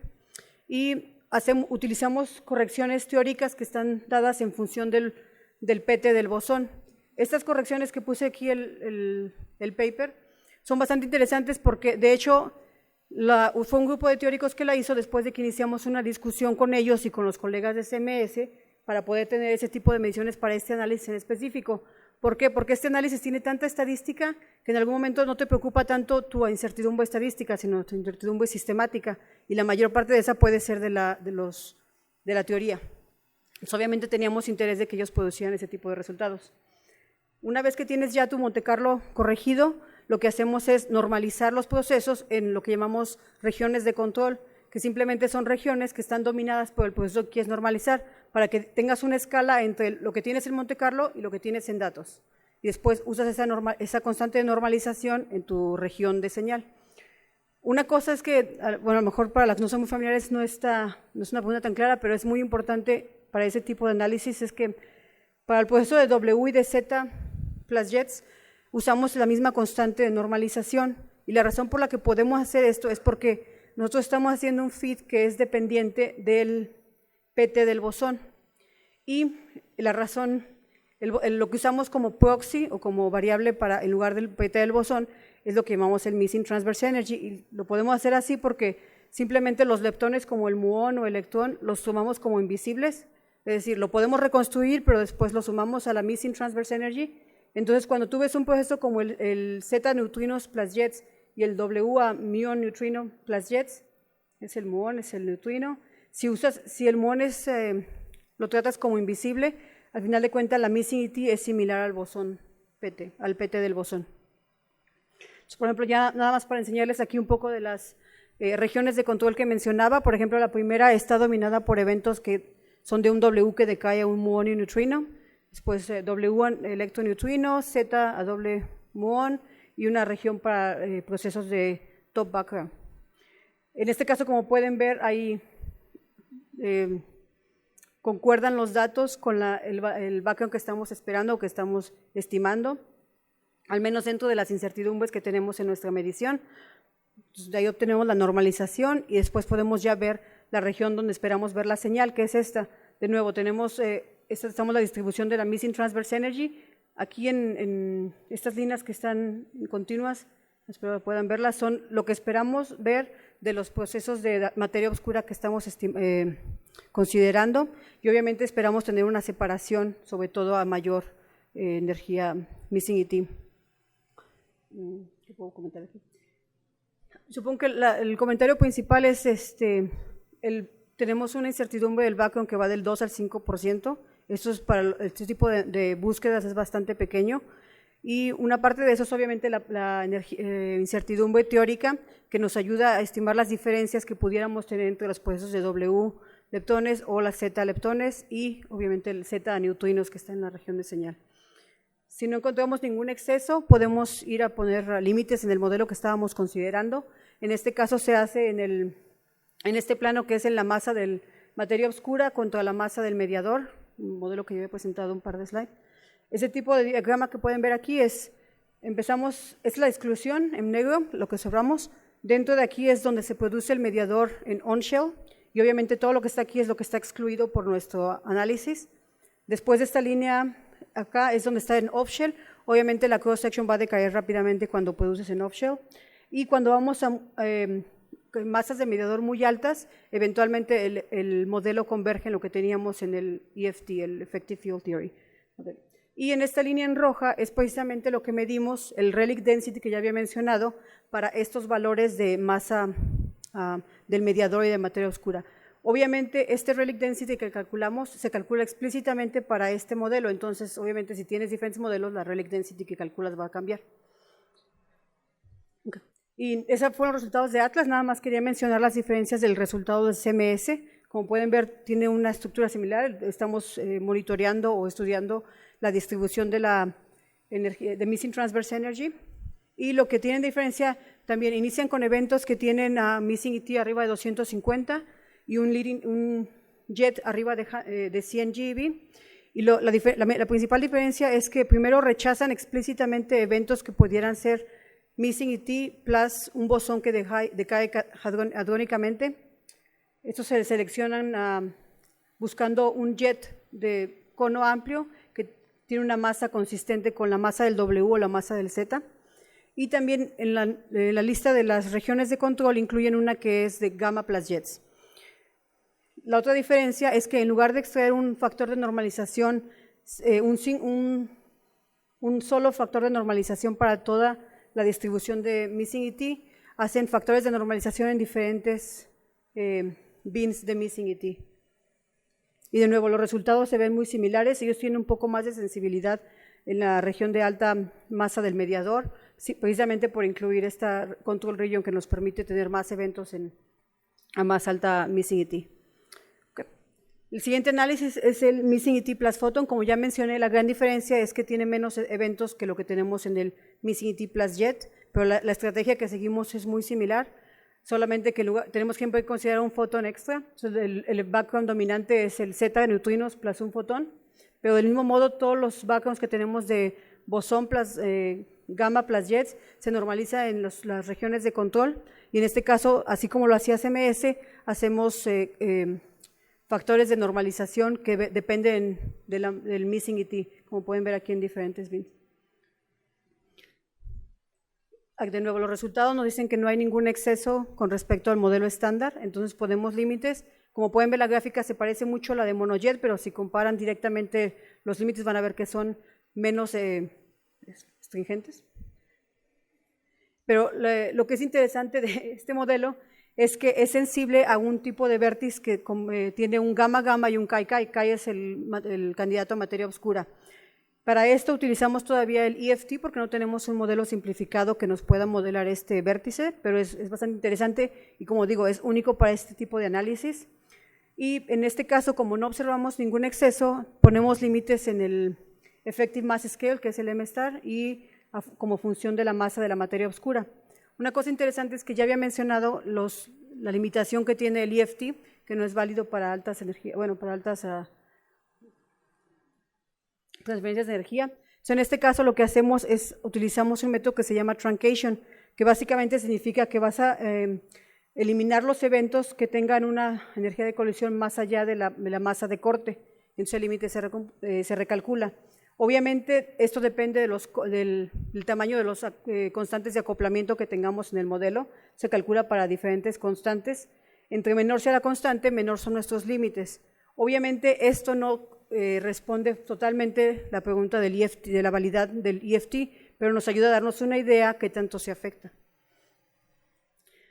S1: y utilizamos correcciones teóricas que están dadas en función del PT del bosón. Estas correcciones que puse aquí el paper son bastante interesantes porque de hecho fue un grupo de teóricos que la hizo después de que iniciamos una discusión con ellos y con los colegas de CMS para poder tener ese tipo de mediciones para este análisis en específico. ¿Por qué? Porque este análisis tiene tanta estadística que en algún momento no te preocupa tanto tu incertidumbre estadística, sino tu incertidumbre sistemática, y la mayor parte de esa puede ser de la teoría. Entonces, obviamente teníamos interés de que ellos producieran ese tipo de resultados. Una vez que tienes ya tu Monte Carlo corregido, lo que hacemos es normalizar los procesos en lo que llamamos regiones de control, que simplemente son regiones que están dominadas por el proceso que quieres normalizar, para que tengas una escala entre lo que tienes en Monte Carlo y lo que tienes en datos. Y después usas esa constante de normalización en tu región de señal. Una cosa es que, bueno, a lo mejor para las que no son muy familiares no es una pregunta tan clara, pero es muy importante para ese tipo de análisis, es que para el proceso de W y de Z plus jets usamos la misma constante de normalización. Y la razón por la que podemos hacer esto es porque nosotros estamos haciendo un fit que es dependiente del PT del bosón. Y la razón, lo que usamos como proxy o como variable en lugar del PT del bosón es lo que llamamos el missing transverse energy. Y lo podemos hacer así porque simplemente los leptones como el muón o electrón los sumamos como invisibles. Es decir, lo podemos reconstruir, pero después lo sumamos a la missing transverse energy. Entonces, cuando tú ves un proceso como el Z neutrinos plus jets y el W a muon neutrino plus jets, es el muón, es el neutrino. Si el muón lo tratas como invisible, al final de cuentas la missing ET es similar al bosón PT, al PT del bosón. Entonces, por ejemplo, ya nada más para enseñarles aquí un poco de las regiones de control que mencionaba. Por ejemplo, la primera está dominada por eventos que son de un W que decae a un muón y un neutrino. después W electroneutrino, Z a doble muón y una región para procesos de top background. En este caso, como pueden ver, ahí concuerdan los datos con el background que estamos esperando o que estamos estimando, al menos dentro de las incertidumbres que tenemos en nuestra medición. Entonces, de ahí obtenemos la normalización y después podemos ya ver la región donde esperamos ver la señal, que es esta. De nuevo, tenemos la distribución de la Missing Transverse Energy. Aquí en estas líneas que están continuas, espero que puedan verlas, son lo que esperamos ver de los procesos de materia oscura que estamos considerando, y obviamente esperamos tener una separación, sobre todo a mayor energía Missing ET. ¿Qué puedo comentar aquí? Supongo que el comentario principal es tenemos una incertidumbre del background que va del 2 al 5%. Esto es para este tipo de búsquedas es bastante pequeño. Y una parte de eso es obviamente la incertidumbre teórica que nos ayuda a estimar las diferencias que pudiéramos tener entre los procesos de W leptones o las Z leptones y obviamente el Z neutrinos que está en la región de señal. Si no encontramos ningún exceso, podemos ir a poner límites en el modelo que estábamos considerando. En este caso se hace en este plano que es en la masa de materia oscura contra la masa del mediador, un modelo que yo he presentado un par de slides. Ese tipo de diagrama que pueden ver aquí es la exclusión en negro, lo que sobramos. Dentro de aquí es donde se produce el mediador en on-shell y obviamente todo lo que está aquí es lo que está excluido por nuestro análisis. Después de esta línea acá es donde está en off-shell. Obviamente la cross-section va a decaer rápidamente cuando produces en off-shell. Y cuando vamos a masas de mediador muy altas, eventualmente el modelo converge en lo que teníamos en el EFT, el Effective Field Theory. Y en esta línea en roja es precisamente lo que medimos, el relic density que ya había mencionado, para estos valores de masa del mediador y de materia oscura. Obviamente este relic density que calculamos se calcula explícitamente para este modelo, entonces obviamente si tienes diferentes modelos, la relic density que calculas va a cambiar. Okay. Y esos fueron los resultados de Atlas, nada más quería mencionar las diferencias del resultado del CMS. Como pueden ver, tiene una estructura similar, estamos monitoreando o estudiando la distribución de la energía, de Missing Transverse Energy, y lo que tienen diferencia, también inician con eventos que tienen a Missing ET arriba de 250 y un jet arriba de 100 GeV, y la principal diferencia es que primero rechazan explícitamente eventos que pudieran ser Missing ET plus un bosón que decae hadrónicamente. Estos se seleccionan buscando un jet de cono amplio que tiene una masa consistente con la masa del W o la masa del Z. Y también en la lista de las regiones de control incluyen una que es de gamma plus jets. La otra diferencia es que en lugar de extraer un factor de normalización, un solo factor de normalización para toda la distribución de Missing ET, hacen factores de normalización en diferentes bins de Missing ET. Y de nuevo, los resultados se ven muy similares, ellos tienen un poco más de sensibilidad en la región de alta masa del mediador, precisamente por incluir esta control region que nos permite tener más eventos a más alta Missing ET. Okay. El siguiente análisis es el Missing ET plus Photon. Como ya mencioné, la gran diferencia es que tiene menos eventos que lo que tenemos en el Missing ET plus Jet, pero la estrategia que seguimos es muy similar, solamente que tenemos que considerar un fotón extra. El background dominante es el Z de neutrinos plus un fotón, pero del mismo modo todos los backgrounds que tenemos de bosón plus gamma plus jets se normaliza en las regiones de control, y en este caso, así como lo hacía CMS, hacemos factores de normalización que dependen del Missing ET, como pueden ver aquí en diferentes bins. De nuevo, los resultados nos dicen que no hay ningún exceso con respecto al modelo estándar, entonces ponemos límites. Como pueden ver, la gráfica se parece mucho a la de monojet, pero si comparan directamente los límites van a ver que son menos stringentes. Pero lo que es interesante de este modelo es que es sensible a un tipo de vértice que tiene un gamma-gamma y un chi-chi. Chi es el candidato a materia oscura. Para esto utilizamos todavía el EFT porque no tenemos un modelo simplificado que nos pueda modelar este vértice, pero es bastante interesante y, como digo, es único para este tipo de análisis. Y en este caso, como no observamos ningún exceso, ponemos límites en el Effective Mass Scale, que es el M-star, y como función de la masa de la materia oscura. Una cosa interesante es que ya había mencionado la limitación que tiene el EFT, que no es válido para altas energías, bueno, para altas transferencias de energía. Entonces, en este caso lo que hacemos es, utilizamos un método que se llama truncation, que básicamente significa que vas a eliminar los eventos que tengan una energía de colisión más allá de la masa de corte. Entonces el límite se recalcula. Obviamente esto depende del tamaño de los constantes de acoplamiento que tengamos en el modelo. Se calcula para diferentes constantes. Entre menor sea la constante, menor son nuestros límites. Obviamente esto no responde totalmente la pregunta del EFT, de la validad del EFT, pero nos ayuda a darnos una idea qué tanto se afecta.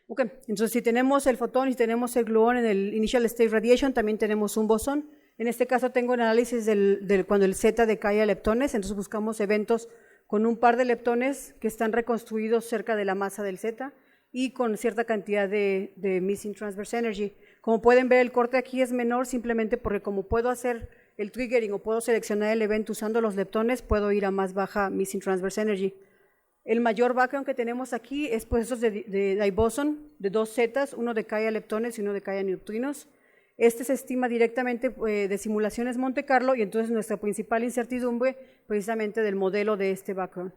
S1: Okay. Entonces, si tenemos el fotón y tenemos el gluón en el Initial State Radiation, también tenemos un bosón. En este caso tengo el análisis cuando el Z decae a leptones, entonces buscamos eventos con un par de leptones que están reconstruidos cerca de la masa del Z y con cierta cantidad de Missing Transverse Energy. Como pueden ver, el corte aquí es menor simplemente porque como puedo hacer el triggering o puedo seleccionar el evento usando los leptones, puedo ir a más baja Missing Transverse Energy. El mayor background que tenemos aquí es procesos de diboson, de dos zetas, uno decae a leptones y uno decae a neutrinos. Este se estima directamente de simulaciones Monte Carlo y entonces nuestra principal incertidumbre precisamente del modelo de este background.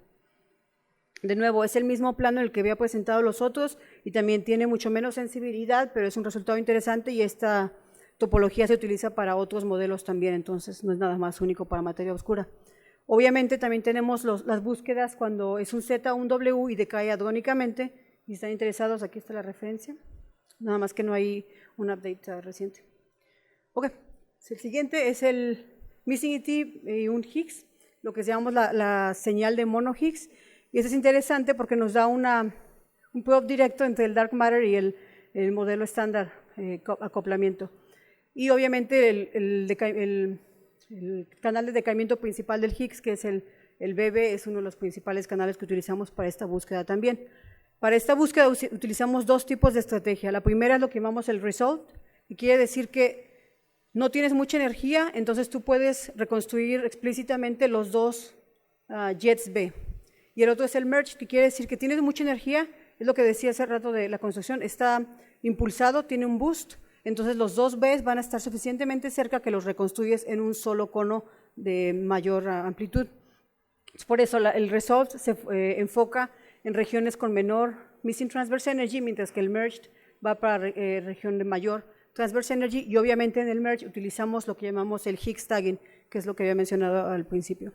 S1: De nuevo, es el mismo plano en el que había presentado los otros y también tiene mucho menos sensibilidad, pero es un resultado interesante y esta topología se utiliza para otros modelos también, entonces no es nada más único para materia oscura. Obviamente también tenemos las búsquedas cuando es un Z o un W y decae hadrónicamente, y están interesados, aquí está la referencia, nada más que no hay un update reciente. Ok, el siguiente es el Missing ET y un Higgs, lo que llamamos la señal de mono Higgs, y eso es interesante porque nos da un probe directo entre el dark matter y el modelo estándar acoplamiento. Y obviamente el canal de decaimiento principal del Higgs, que es el BB, es uno de los principales canales que utilizamos para esta búsqueda también. Para esta búsqueda utilizamos dos tipos de estrategia. La primera es lo que llamamos el resolve, que quiere decir que no tienes mucha energía, entonces tú puedes reconstruir explícitamente los dos jets B. Y el otro es el merge, que quiere decir que tienes mucha energía, es lo que decía hace rato de la construcción, está impulsado, tiene un boost, entonces los dos Bs van a estar suficientemente cerca que los reconstruyes en un solo cono de mayor amplitud. Por eso el resolve se enfoca en regiones con menor Missing Transverse Energy, mientras que el merged va para región de mayor Transverse Energy, y obviamente en el merge utilizamos lo que llamamos el Higgs tagging, que es lo que había mencionado al principio.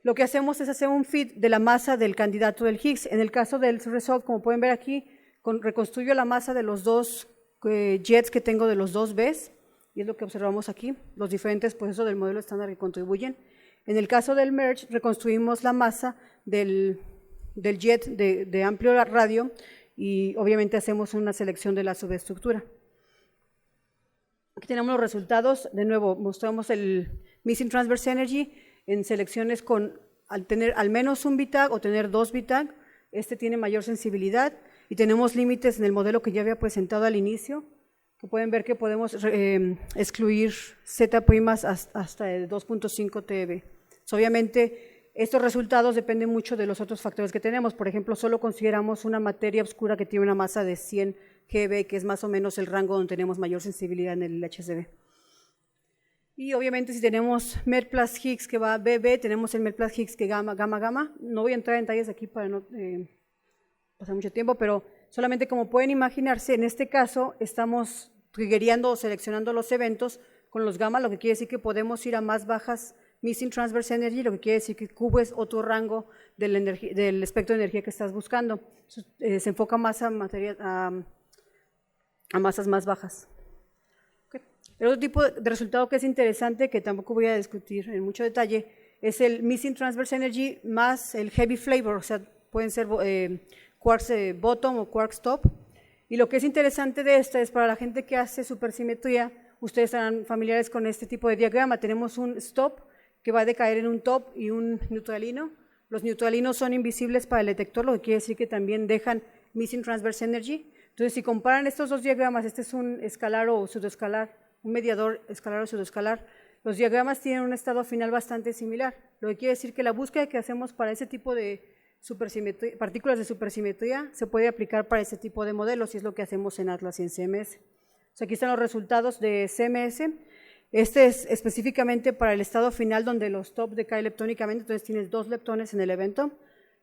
S1: Lo que hacemos es hacer un fit de la masa del candidato del Higgs. En el caso del resolve, como pueden ver aquí, reconstruyo la masa de los dos jets que tengo de los dos Bs, y es lo que observamos aquí, los diferentes procesos del modelo estándar que contribuyen. En el caso del merge, reconstruimos la masa del jet de amplio radio y obviamente hacemos una selección de la subestructura. Aquí tenemos los resultados. De nuevo, mostramos el Missing Transverse Energy en selecciones al tener al menos un BTAG o tener dos BTAG. Este tiene mayor sensibilidad y tenemos límites en el modelo que ya había presentado al inicio, que pueden ver que podemos excluir Z' hasta el 2.5 TeV. Obviamente, estos resultados dependen mucho de los otros factores que tenemos. Por ejemplo, solo consideramos una materia oscura que tiene una masa de 100 GeV, que es más o menos el rango donde tenemos mayor sensibilidad en el HCV. Y obviamente si tenemos MER plus Higgs que va a BB, tenemos el MER plus Higgs que gamma. No voy a entrar en detalles aquí para no pasar mucho tiempo, pero solamente como pueden imaginarse, en este caso estamos triggereando o seleccionando los eventos con los gamma, lo que quiere decir que podemos ir a más bajas Missing Transverse Energy, lo que quiere decir que cubres otro rango del espectro de energía que estás buscando. Se enfoca más a masas más bajas. Okay. El otro tipo de resultado que es interesante, que tampoco voy a discutir en mucho detalle, es el Missing Transverse Energy más el Heavy Flavor, o sea, pueden ser quarks bottom o quarks top. Y lo que es interesante de esta es para la gente que hace supersimetría, ustedes estarán familiares con este tipo de diagrama. Tenemos un stop que va a decaer en un top y un neutralino. Los neutralinos son invisibles para el detector, lo que quiere decir que también dejan Missing Transverse Energy, Entonces, si comparan estos dos diagramas, este es un escalar o pseudoescalar, un mediador escalar o pseudoescalar, los diagramas tienen un estado final bastante similar, lo que quiere decir que la búsqueda que hacemos para ese tipo de partículas de supersimetría se puede aplicar para ese tipo de modelos y es lo que hacemos en Atlas y en CMS. Aquí están los resultados de CMS. Este es específicamente para el estado final donde los top decaen leptónicamente, entonces tienes 2 leptones en el evento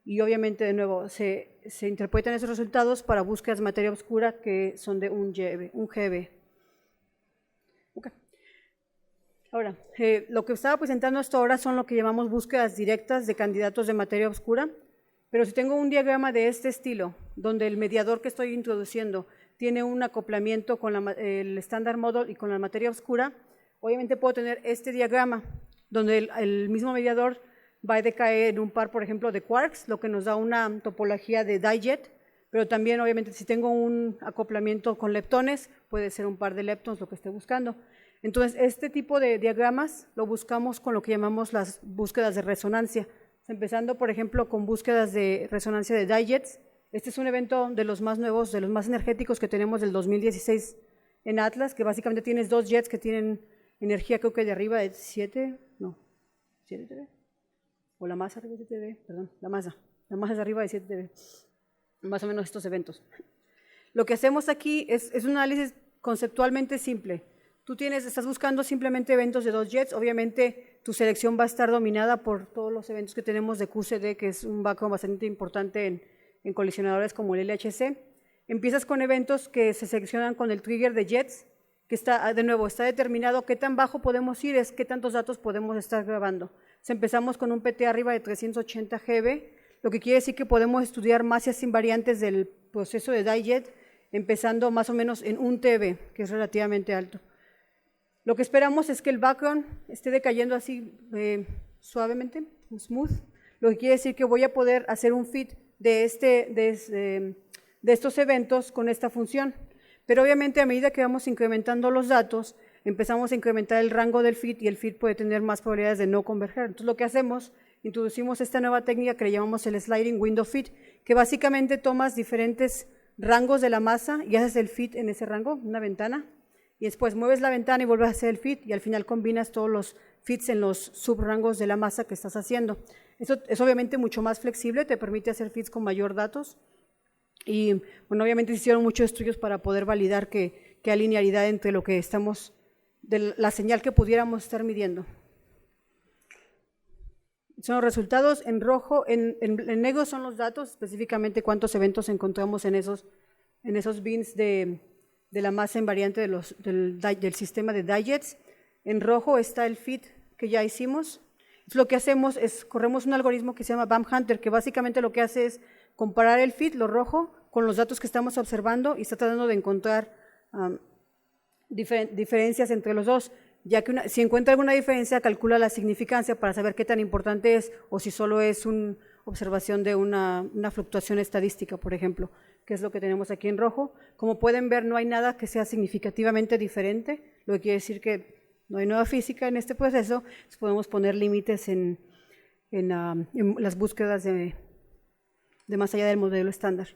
S1: y obviamente de nuevo se interpretan esos resultados para búsquedas de materia oscura que son de un GB. Okay. Ahora, lo que estaba presentando hasta ahora son lo que llamamos búsquedas directas de candidatos de materia oscura, pero si tengo un diagrama de este estilo, donde el mediador que estoy introduciendo tiene un acoplamiento con el Standard Model y con la materia oscura, obviamente puedo tener este diagrama, donde el mismo mediador va a decaer en un par, por ejemplo, de quarks, lo que nos da una topología de dye-jet, pero también, obviamente, si tengo un acoplamiento con leptones, puede ser un par de leptons lo que esté buscando. Entonces, este tipo de diagramas lo buscamos con lo que llamamos las búsquedas de resonancia, empezando, por ejemplo, con búsquedas de resonancia de dye-jets. Este es un evento de los más nuevos, de los más energéticos que tenemos del 2016 en Atlas, que básicamente tienes 2 jets que tienen energía, creo que de arriba de 7 TeV, o la masa arriba de 7 TeV, perdón, la masa es arriba de 7 TeV, más o menos estos eventos. Lo que hacemos aquí es un análisis conceptualmente simple. Tú estás buscando simplemente eventos de 2 jets, obviamente tu selección va a estar dominada por todos los eventos que tenemos de QCD, que es un background bastante importante en colisionadores como el LHC. Empiezas con eventos que se seleccionan con el trigger de jets, que está, de nuevo, está determinado qué tan bajo podemos ir, es qué tantos datos podemos estar grabando. Empezamos con un PT arriba de 380 GB, lo que quiere decir que podemos estudiar masas invariantes del proceso de dye-jet, empezando más o menos en 1 TeV, que es relativamente alto. Lo que esperamos es que el background esté decayendo así suavemente, smooth, lo que quiere decir que voy a poder hacer un fit de estos eventos con esta función. Pero obviamente a medida que vamos incrementando los datos, empezamos a incrementar el rango del fit y el fit puede tener más probabilidades de no converger. Entonces lo que hacemos, introducimos esta nueva técnica que le llamamos el sliding window fit, que básicamente tomas diferentes rangos de la masa y haces el fit en ese rango, una ventana, y después mueves la ventana y vuelves a hacer el fit y al final combinas todos los fits en los subrangos de la masa que estás haciendo. Eso es obviamente mucho más flexible, te permite hacer fits con mayor datos y bueno, obviamente se hicieron muchos estudios para poder validar que hay linealidad entre lo que estamos, de la señal que pudiéramos estar midiendo. Son los resultados en rojo, en negro son los datos, específicamente cuántos eventos encontramos en esos bins de la masa invariante del sistema de dye-jets. En rojo está el fit que ya hicimos. Entonces, lo que hacemos es, corremos un algoritmo que se llama BAM Hunter, que básicamente lo que hace es comparar el fit, lo rojo, con los datos que estamos observando y está tratando de encontrar diferencias entre los dos, ya que si encuentra alguna diferencia, calcula la significancia para saber qué tan importante es o si solo es una observación de una fluctuación estadística, por ejemplo, que es lo que tenemos aquí en rojo. Como pueden ver, no hay nada que sea significativamente diferente, lo que quiere decir que no hay nueva física en este proceso, entonces podemos poner límites en las búsquedas de más allá del modelo estándar.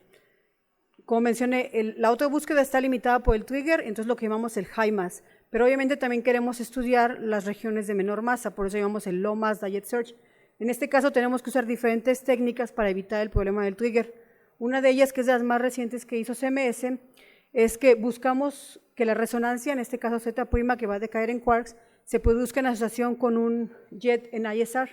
S1: Como mencioné, la otra búsqueda está limitada por el trigger, entonces lo que llamamos el high mass, pero obviamente también queremos estudiar las regiones de menor masa, por eso llamamos el low mass dye-jet search. En este caso tenemos que usar diferentes técnicas para evitar el problema del trigger. Una de ellas, que es de las más recientes que hizo CMS, es que buscamos que la resonancia, en este caso Z', que va a decaer en quarks, se produzca en asociación con un jet en ISR.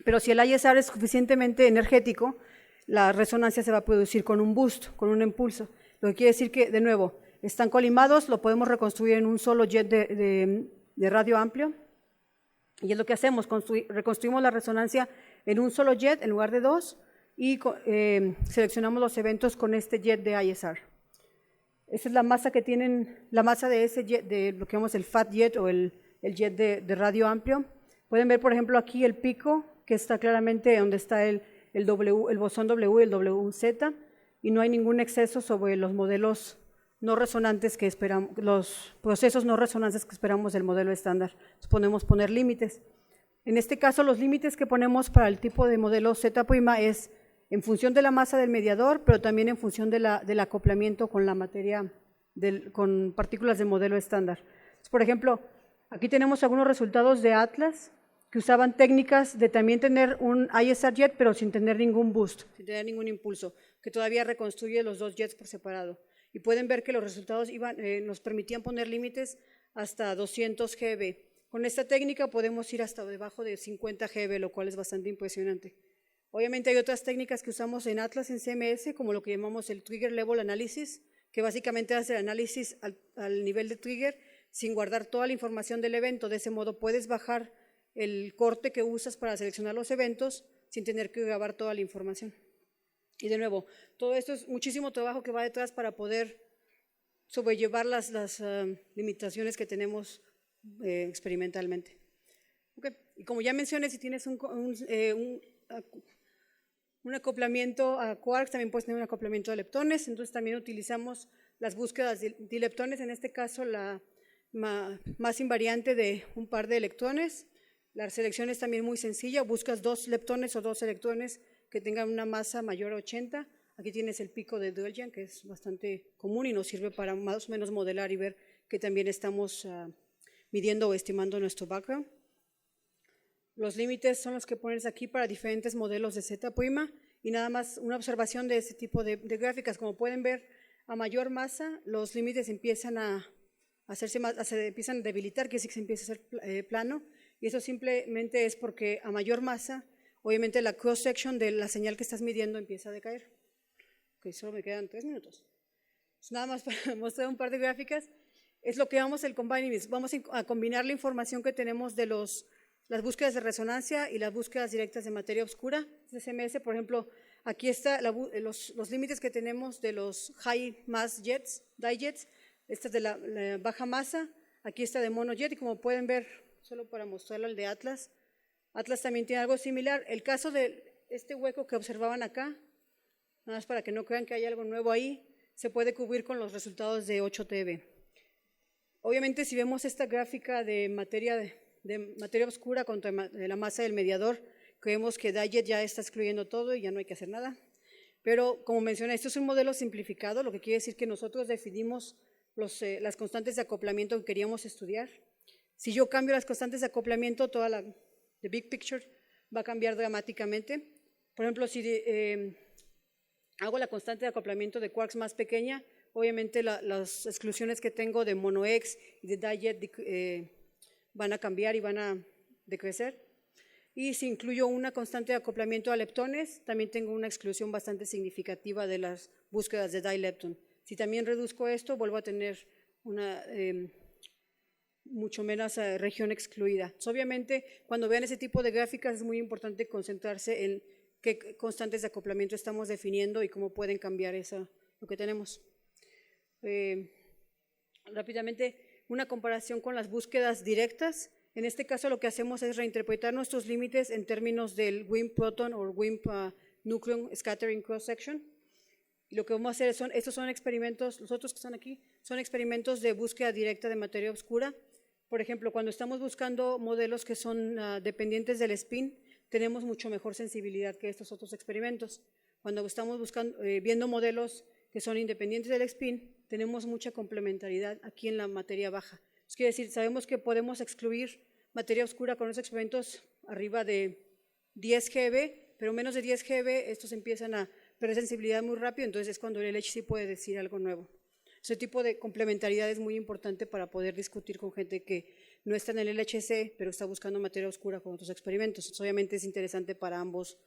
S1: Pero si el ISR es suficientemente energético, la resonancia se va a producir con un boost, con un impulso. Lo que quiere decir que, de nuevo, están colimados, lo podemos reconstruir en un solo jet de radio amplio. Y es lo que hacemos, reconstruimos la resonancia en un solo jet en lugar de 2 y seleccionamos los eventos con este jet de ISR. Esa es la masa que tienen, la masa de ese jet, de lo que llamamos el fat jet o el jet de radio amplio. Pueden ver, por ejemplo, aquí el pico, que está claramente donde está el bosón W y el WZ, y no hay ningún exceso sobre los modelos no resonantes que esperamos, los procesos no resonantes que esperamos del modelo estándar. Entonces podemos poner límites. En este caso, los límites que ponemos para el tipo de modelo Z' es en función de la masa del mediador, pero también en función del acoplamiento con la materia, con partículas del modelo estándar. Entonces, por ejemplo, aquí tenemos algunos resultados de Atlas, que usaban técnicas de también tener un ISR jet, pero sin tener ningún boost, sin tener ningún impulso, que todavía reconstruye los dos jets por separado. Y pueden ver que los resultados nos permitían poner límites hasta 200 GeV. Con esta técnica podemos ir hasta debajo de 50 GeV, lo cual es bastante impresionante. Obviamente hay otras técnicas que usamos en Atlas, en CMS, como lo que llamamos el Trigger Level Analysis, que básicamente hace el análisis al nivel de trigger sin guardar toda la información del evento. De ese modo puedes bajar el corte que usas para seleccionar los eventos sin tener que grabar toda la información. Y de nuevo, todo esto es muchísimo trabajo que va detrás para poder sobrellevar las limitaciones que tenemos experimentalmente. Okay. Y como ya mencioné, si tienes un acoplamiento a quarks, también puedes tener un acoplamiento de leptones, entonces también utilizamos las búsquedas de leptones, en este caso la más invariante de un par de electrones. La selección es también muy sencilla, buscas 2 leptones o 2 electrones que tengan una masa mayor a 80. Aquí tienes el pico de Duelgen, que es bastante común y nos sirve para más o menos modelar y ver que también estamos midiendo o estimando nuestro background. Los límites son los que pones aquí para diferentes modelos de Z' y nada más una observación de ese tipo de gráficas. Como pueden ver, a mayor masa los límites empiezan a hacerse más, se empiezan a debilitar, que sí que se empieza a hacer plano. Y eso simplemente es porque a mayor masa, obviamente la cross-section de la señal que estás midiendo empieza a decaer. Ok, solo me quedan 3 minutos. Pues nada más para mostrar un par de gráficas. Es lo que llamamos el combining. Vamos a combinar la información que tenemos de las búsquedas de resonancia y las búsquedas directas de materia oscura. De CMS, por ejemplo, aquí están los límites que tenemos de los high mass jets, die jets. Esta es de la baja masa. Aquí está de monojet y como pueden ver, solo para mostrarlo el de Atlas. Atlas también tiene algo similar. El caso de este hueco que observaban acá, nada más para que no crean que hay algo nuevo ahí, se puede cubrir con los resultados de 8 TeV. Obviamente, si vemos esta gráfica de materia oscura contra la masa del mediador, creemos que Diet ya está excluyendo todo y ya no hay que hacer nada. Pero, como mencioné, esto es un modelo simplificado, lo que quiere decir que nosotros definimos las constantes de acoplamiento que queríamos estudiar. Si yo cambio las constantes de acoplamiento, toda la big picture va a cambiar dramáticamente. Por ejemplo, si hago la constante de acoplamiento de quarks más pequeña, obviamente las exclusiones que tengo de mono-X y de Diet van a cambiar y van a decrecer. Y si incluyo una constante de acoplamiento a leptones, también tengo una exclusión bastante significativa de las búsquedas de dilepton. Si también reduzco esto, vuelvo a tener una mucho menos región excluida. Entonces, obviamente, cuando vean ese tipo de gráficas es muy importante concentrarse en qué constantes de acoplamiento estamos definiendo y cómo pueden cambiar lo que tenemos. Rápidamente, una comparación con las búsquedas directas. En este caso lo que hacemos es reinterpretar nuestros límites en términos del WIMP proton o WIMP nucleon scattering cross section. Y lo que vamos a hacer estos son experimentos, los otros que están aquí, son experimentos de búsqueda directa de materia oscura. Por ejemplo, cuando estamos buscando modelos que son dependientes del spin, tenemos mucho mejor sensibilidad que estos otros experimentos. Cuando estamos viendo modelos que son independientes del spin, tenemos mucha complementariedad aquí en la materia baja. Es decir, sabemos que podemos excluir materia oscura con los experimentos arriba de 10 GeV, pero menos de 10 GeV estos empiezan a perder sensibilidad muy rápido, entonces es cuando el LHC puede decir algo nuevo. Ese tipo de complementariedad es muy importante para poder discutir con gente que no está en el LHC, pero está buscando materia oscura con otros experimentos. Entonces, obviamente es interesante para ambos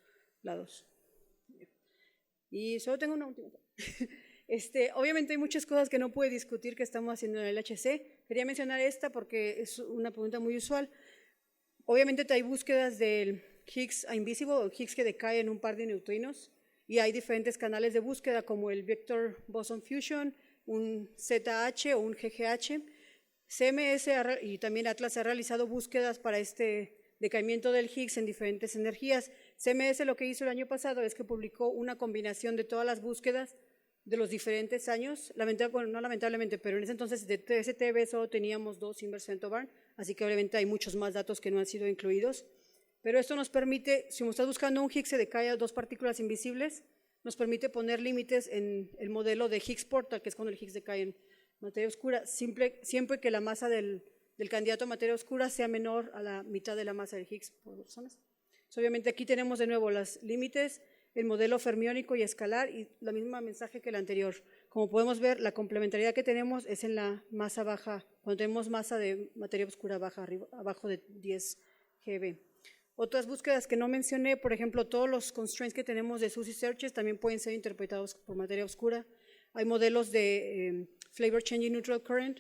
S1: lados. Y solo tengo una última. Obviamente hay muchas cosas que no puedo discutir que estamos haciendo en el LHC. Quería mencionar esta porque es una pregunta muy usual. Obviamente hay búsquedas del Higgs invisible o Higgs que decae en un par de neutrinos y hay diferentes canales de búsqueda como el Vector Boson Fusion, un ZH o un GGH. CMS y también Atlas ha realizado búsquedas para este decaimiento del Higgs en diferentes energías. CMS lo que hizo el año pasado es que publicó una combinación de todas las búsquedas de los diferentes años, no lamentablemente, pero en ese entonces de 13 TeV solo teníamos 2 inverse femtobarn, así que obviamente hay muchos más datos que no han sido incluidos, Pero esto nos permite, si estás buscando un Higgs que decae a dos partículas invisibles, nos permite poner límites en el modelo de Higgs portal, que es cuando el Higgs decae en materia oscura, siempre que la masa del candidato a materia oscura sea menor a la mitad de la masa del Higgs por bosones. Obviamente aquí tenemos de nuevo los límites, el modelo fermiónico y escalar y la misma mensaje que el anterior. Como podemos ver, la complementariedad que tenemos es en la masa baja, cuando tenemos masa de materia oscura baja, abajo de 10 GeV. Otras búsquedas que no mencioné, por ejemplo, todos los constraints que tenemos de SUSY searches también pueden ser interpretados por materia oscura. Hay modelos de flavor changing neutral current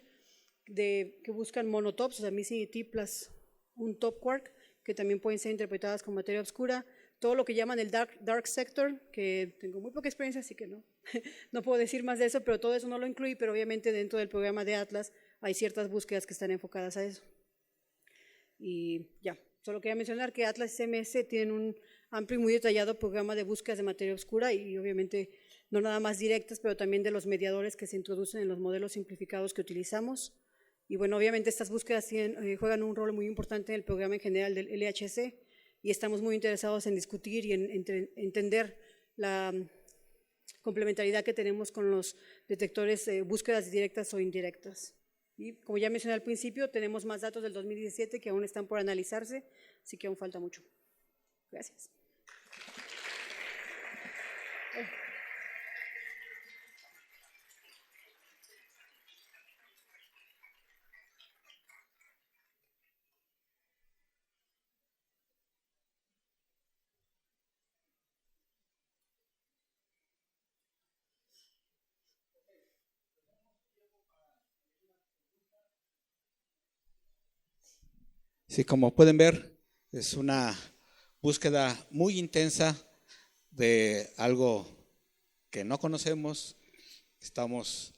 S1: que buscan monotops, o sea, missing ET plus un top quark, que también pueden ser interpretadas con materia oscura. Todo lo que llaman el dark sector, que tengo muy poca experiencia, así que no puedo decir más de eso, pero todo eso no lo incluí, pero obviamente dentro del programa de Atlas hay ciertas búsquedas que están enfocadas a eso. Y ya, solo quería mencionar que Atlas y CMS tienen un amplio y muy detallado programa de búsquedas de materia oscura y obviamente no nada más directas, pero también de los mediadores que se introducen en los modelos simplificados que utilizamos. Y bueno, obviamente estas búsquedas juegan un rol muy importante en el programa en general del LHC y estamos muy interesados en discutir y en entender la complementariedad que tenemos con los detectores búsquedas directas o indirectas. Y como ya mencioné al principio, tenemos más datos del 2017 que aún están por analizarse, así que aún falta mucho. Gracias.
S2: Sí, como pueden ver, es una búsqueda muy intensa de algo que no conocemos, estamos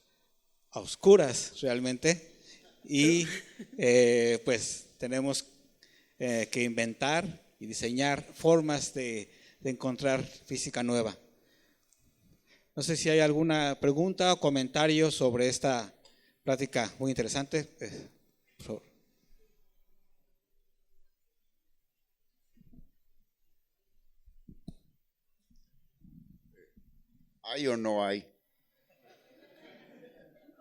S2: a oscuras realmente y pues tenemos que inventar y diseñar formas de encontrar física nueva. No sé si hay alguna pregunta o comentario sobre esta plática muy interesante. Por favor.
S3: ¿Hay o no hay?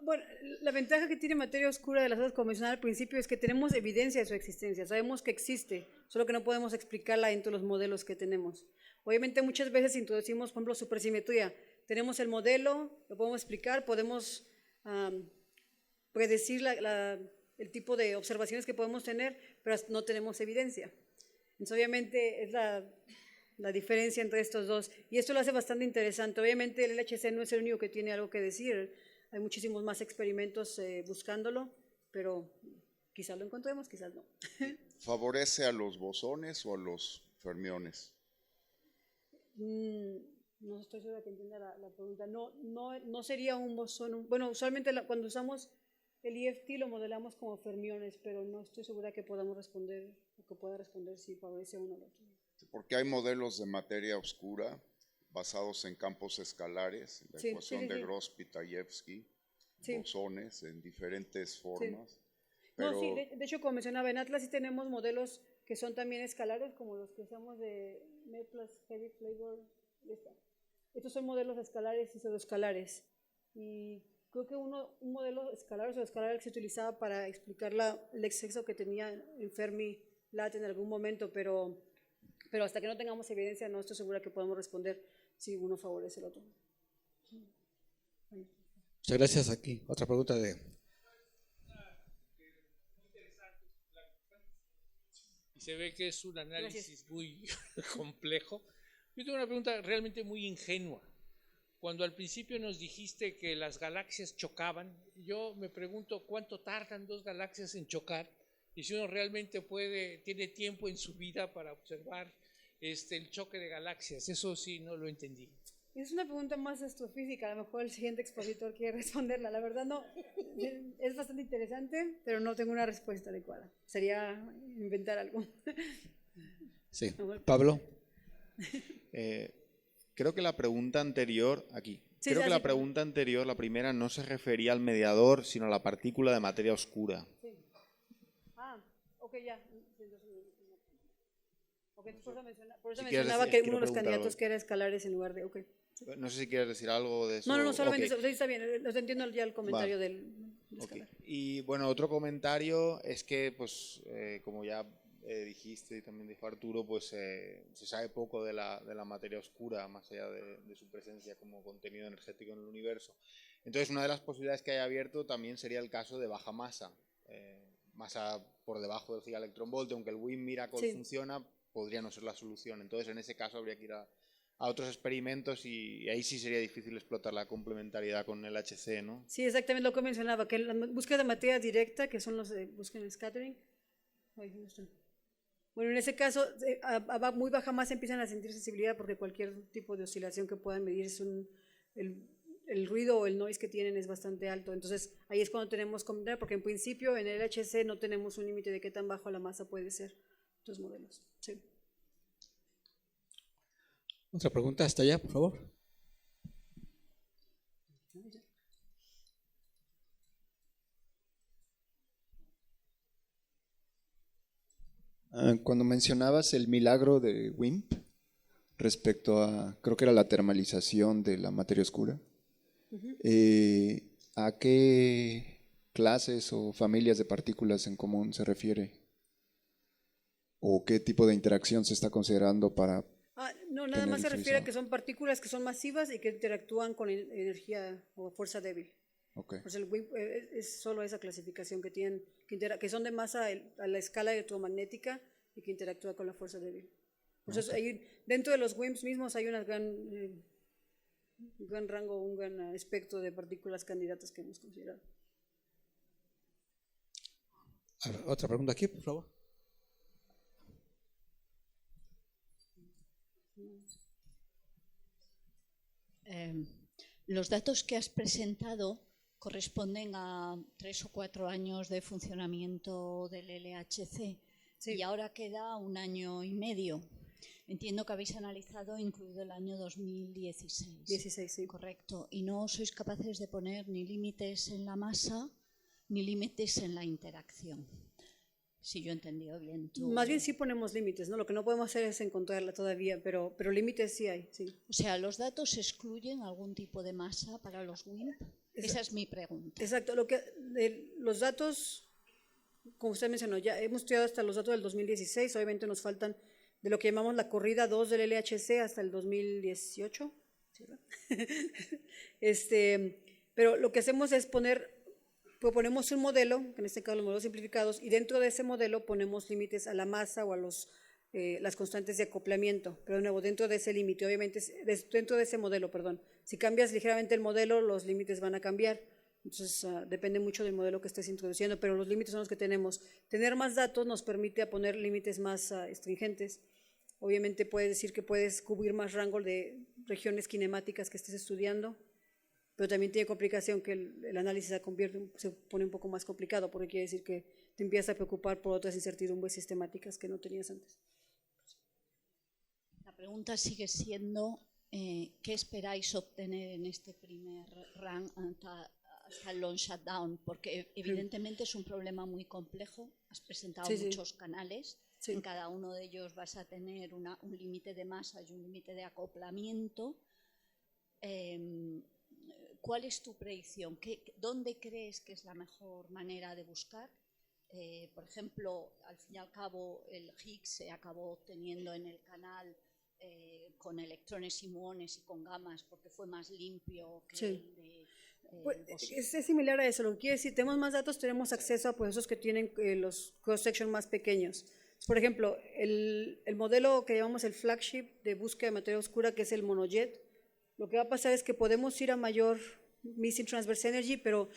S1: Bueno, la ventaja que tiene materia oscura de las cosas como mencionaba al principio es que tenemos evidencia de su existencia, sabemos que existe, solo que no podemos explicarla dentro de los modelos que tenemos. Obviamente muchas veces introducimos, por ejemplo, supersimetría. Tenemos el modelo, lo podemos explicar, podemos predecir el tipo de observaciones que podemos tener, pero no tenemos evidencia. Entonces, obviamente, es la diferencia entre estos dos. Y esto lo hace bastante interesante. Obviamente, el LHC no es el único que tiene algo que decir. Hay muchísimos más experimentos buscándolo, pero quizás lo encontremos, quizás no.
S3: ¿Favorece a los bosones o a los fermiones?
S1: No estoy segura que entienda la pregunta. No sería un bosón. Bueno, usualmente cuando usamos el IFT lo modelamos como fermiones, pero no estoy segura que podamos responder, o que pueda responder si favorece uno o otro.
S3: Porque hay modelos de materia oscura basados en campos escalares, la ecuación de Gross-Pitayevsky, bosones en diferentes formas. Pero
S1: no, sí, de hecho, como mencionaba, en Atlas sí tenemos modelos que son también escalares, como los que usamos de Metlas, Heavy Flavor. Estos son modelos escalares y pseudoescalares. Y creo que un modelo escalar o pseudoescalar que se utilizaba para explicar el exceso que tenía en Fermi-Lat en algún momento, pero hasta que no tengamos evidencia no estoy segura que podamos responder si uno favorece el otro.
S2: Muchas gracias. Aquí otra pregunta de...
S4: Y se ve que es un análisis muy complejo. Yo tengo una pregunta realmente muy ingenua. Cuando al principio nos dijiste que las galaxias chocaban, yo me pregunto cuánto tardan dos galaxias en chocar y si uno realmente tiene tiempo en su vida para observar el choque de galaxias. Eso sí no lo entendí.
S1: Es una pregunta más astrofísica, a lo mejor el siguiente expositor quiere responderla. La verdad no, es bastante interesante, pero no tengo una respuesta adecuada. Sería inventar algo.
S2: Sí, Pablo.
S5: Creo que la pregunta anterior, aquí,
S1: Sí,
S5: creo que la
S1: sí,
S5: pregunta anterior, la primera, no se refería al mediador, sino a la partícula de materia oscura.
S1: Sí. Ok, ya. Okay, por eso
S5: Si
S1: mencionaba que uno de los candidatos que era escalares en lugar de... Okay.
S5: No sé si quieres decir algo de eso.
S1: No, solamente eso, sí, está bien, los entiendo ya el comentario del escalar.
S5: Y bueno, otro comentario es que, pues, como ya dijiste y también dijo Arturo, pues se sabe poco de la materia oscura, más allá de su presencia como contenido energético en el universo. Entonces, una de las posibilidades que hay abierto también sería el caso de baja masa, masa por debajo del gigaelectronvoltio, aunque el WIMP Miracle funciona, podría no ser la solución. Entonces, en ese caso habría que ir a otros experimentos y ahí sí sería difícil explotar la complementariedad con el HC, ¿no?
S1: Sí, exactamente lo que mencionaba, que la búsqueda de materia directa, que son los de búsqueda en scattering. Bueno, en ese caso, a muy baja masa empiezan a sentir sensibilidad porque cualquier tipo de oscilación que puedan medir es el ruido o el noise que tienen es bastante alto. Entonces, ahí es cuando tenemos que comentar, porque en principio en el HC no tenemos un límite de qué tan bajo la masa puede ser los modelos. Sí.
S2: Otra pregunta, hasta allá, por favor.
S6: Cuando mencionabas el milagro de WIMP respecto a, creo que era la termalización de la materia oscura, ¿a qué clases o familias de partículas en común se refiere? ¿O qué tipo de interacción se está considerando para...
S1: No, nada más se refiere a que son partículas que son masivas y que interactúan con energía o fuerza débil.
S6: Okay.
S1: Pues el WIMP es solo esa clasificación que tienen, que son de masa a la escala electromagnética y que interactúa con la fuerza débil. Entonces, dentro de los WIMPs mismos hay un gran rango, un gran espectro de partículas candidatas que hemos considerado.
S2: A ver, otra pregunta aquí, por favor.
S7: Los datos que has presentado corresponden a 3 o 4 años de funcionamiento del LHC y ahora queda 1 año y medio. Entiendo que habéis analizado incluido el año 2016.
S1: 16, sí.
S7: Correcto. Y no sois capaces de poner ni límites en la masa ni límites en la interacción. Si yo he entendido bien.
S1: Más bien sí ponemos límites, ¿no? Lo que no podemos hacer es encontrarla todavía, pero límites sí hay, sí.
S7: O sea, ¿los datos excluyen algún tipo de masa para los WIMP? Esa es mi pregunta.
S1: Exacto. Los datos, como usted mencionó, ya hemos estudiado hasta los datos del 2016, obviamente nos faltan de lo que llamamos la corrida 2 del LHC hasta el 2018. ¿Sí, pero lo que hacemos es proponemos un modelo, en este caso los modelos simplificados, y dentro de ese modelo ponemos límites a la masa o a las constantes de acoplamiento, pero de nuevo, dentro de ese límite, obviamente, dentro de ese modelo, perdón. Si cambias ligeramente el modelo, los límites van a cambiar, entonces depende mucho del modelo que estés introduciendo, pero los límites son los que tenemos. Tener más datos nos permite poner límites más estringentes. Obviamente puedes decir que puedes cubrir más rango de regiones kinemáticas que estés estudiando, pero también tiene complicación que el análisis se pone un poco más complicado, porque quiere decir que te empiezas a preocupar por otras incertidumbres sistemáticas que no tenías antes.
S7: La pregunta sigue siendo, ¿qué esperáis obtener en este primer run hasta el long shutdown? Porque evidentemente es un problema muy complejo, has presentado muchos canales, en cada uno de ellos vas a tener un límite de masa y un límite de acoplamiento. ¿Cuál es tu predicción? ¿Dónde crees que es la mejor manera de buscar? Por ejemplo, al fin y al cabo, el Higgs se acabó obteniendo en el canal con electrones y muones y con gamas porque fue más limpio que el de...
S1: Es similar a eso, lo que quiere decir, tenemos más datos, tenemos acceso a procesos que tienen los cross-section más pequeños. Por ejemplo, el modelo que llamamos el flagship de búsqueda de materia oscura, que es el monojet, lo que va a pasar es que podemos ir a mayor missing transverse energy, pero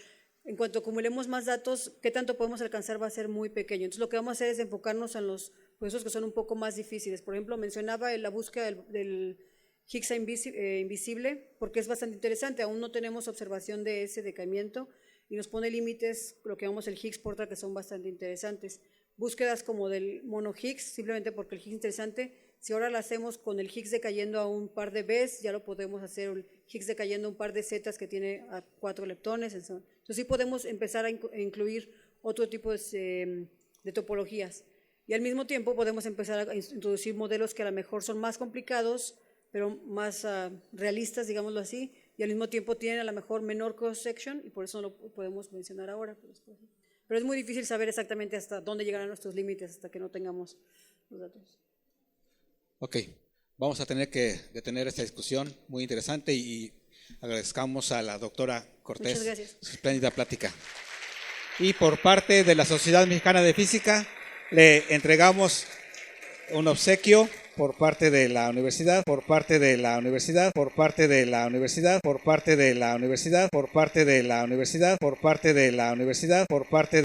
S1: en cuanto acumulemos más datos, qué tanto podemos alcanzar va a ser muy pequeño. Entonces lo que vamos a hacer es enfocarnos en los procesos que son un poco más difíciles. Por ejemplo, mencionaba la búsqueda del Higgs invisible, porque es bastante interesante. Aún no tenemos observación de ese decaimiento y nos pone límites, lo que llamamos el Higgs portal, que son bastante interesantes. Búsquedas como del mono Higgs, simplemente porque el Higgs es interesante. Si ahora lo hacemos con el Higgs decayendo a un par de Bs, ya lo podemos hacer el Higgs decayendo a un par de Zetas que tiene a 4 leptones. Entonces sí podemos empezar a incluir otro tipo de topologías. Y al mismo tiempo podemos empezar a introducir modelos que a lo mejor son más complicados, pero más realistas, digámoslo así, y al mismo tiempo tienen a lo mejor menor cross-section, y por eso no lo podemos mencionar ahora. Pero es muy difícil saber exactamente hasta dónde llegarán nuestros límites hasta que no tengamos los datos.
S2: Ok, vamos a tener que detener esta discusión muy interesante y agradezcamos a la doctora Cortés su espléndida plática. Y por parte de la Sociedad Mexicana de Física le entregamos un obsequio por parte de la universidad, por parte de la universidad, por parte de la universidad, por parte de la universidad, por parte de la universidad, por parte de la universidad, por parte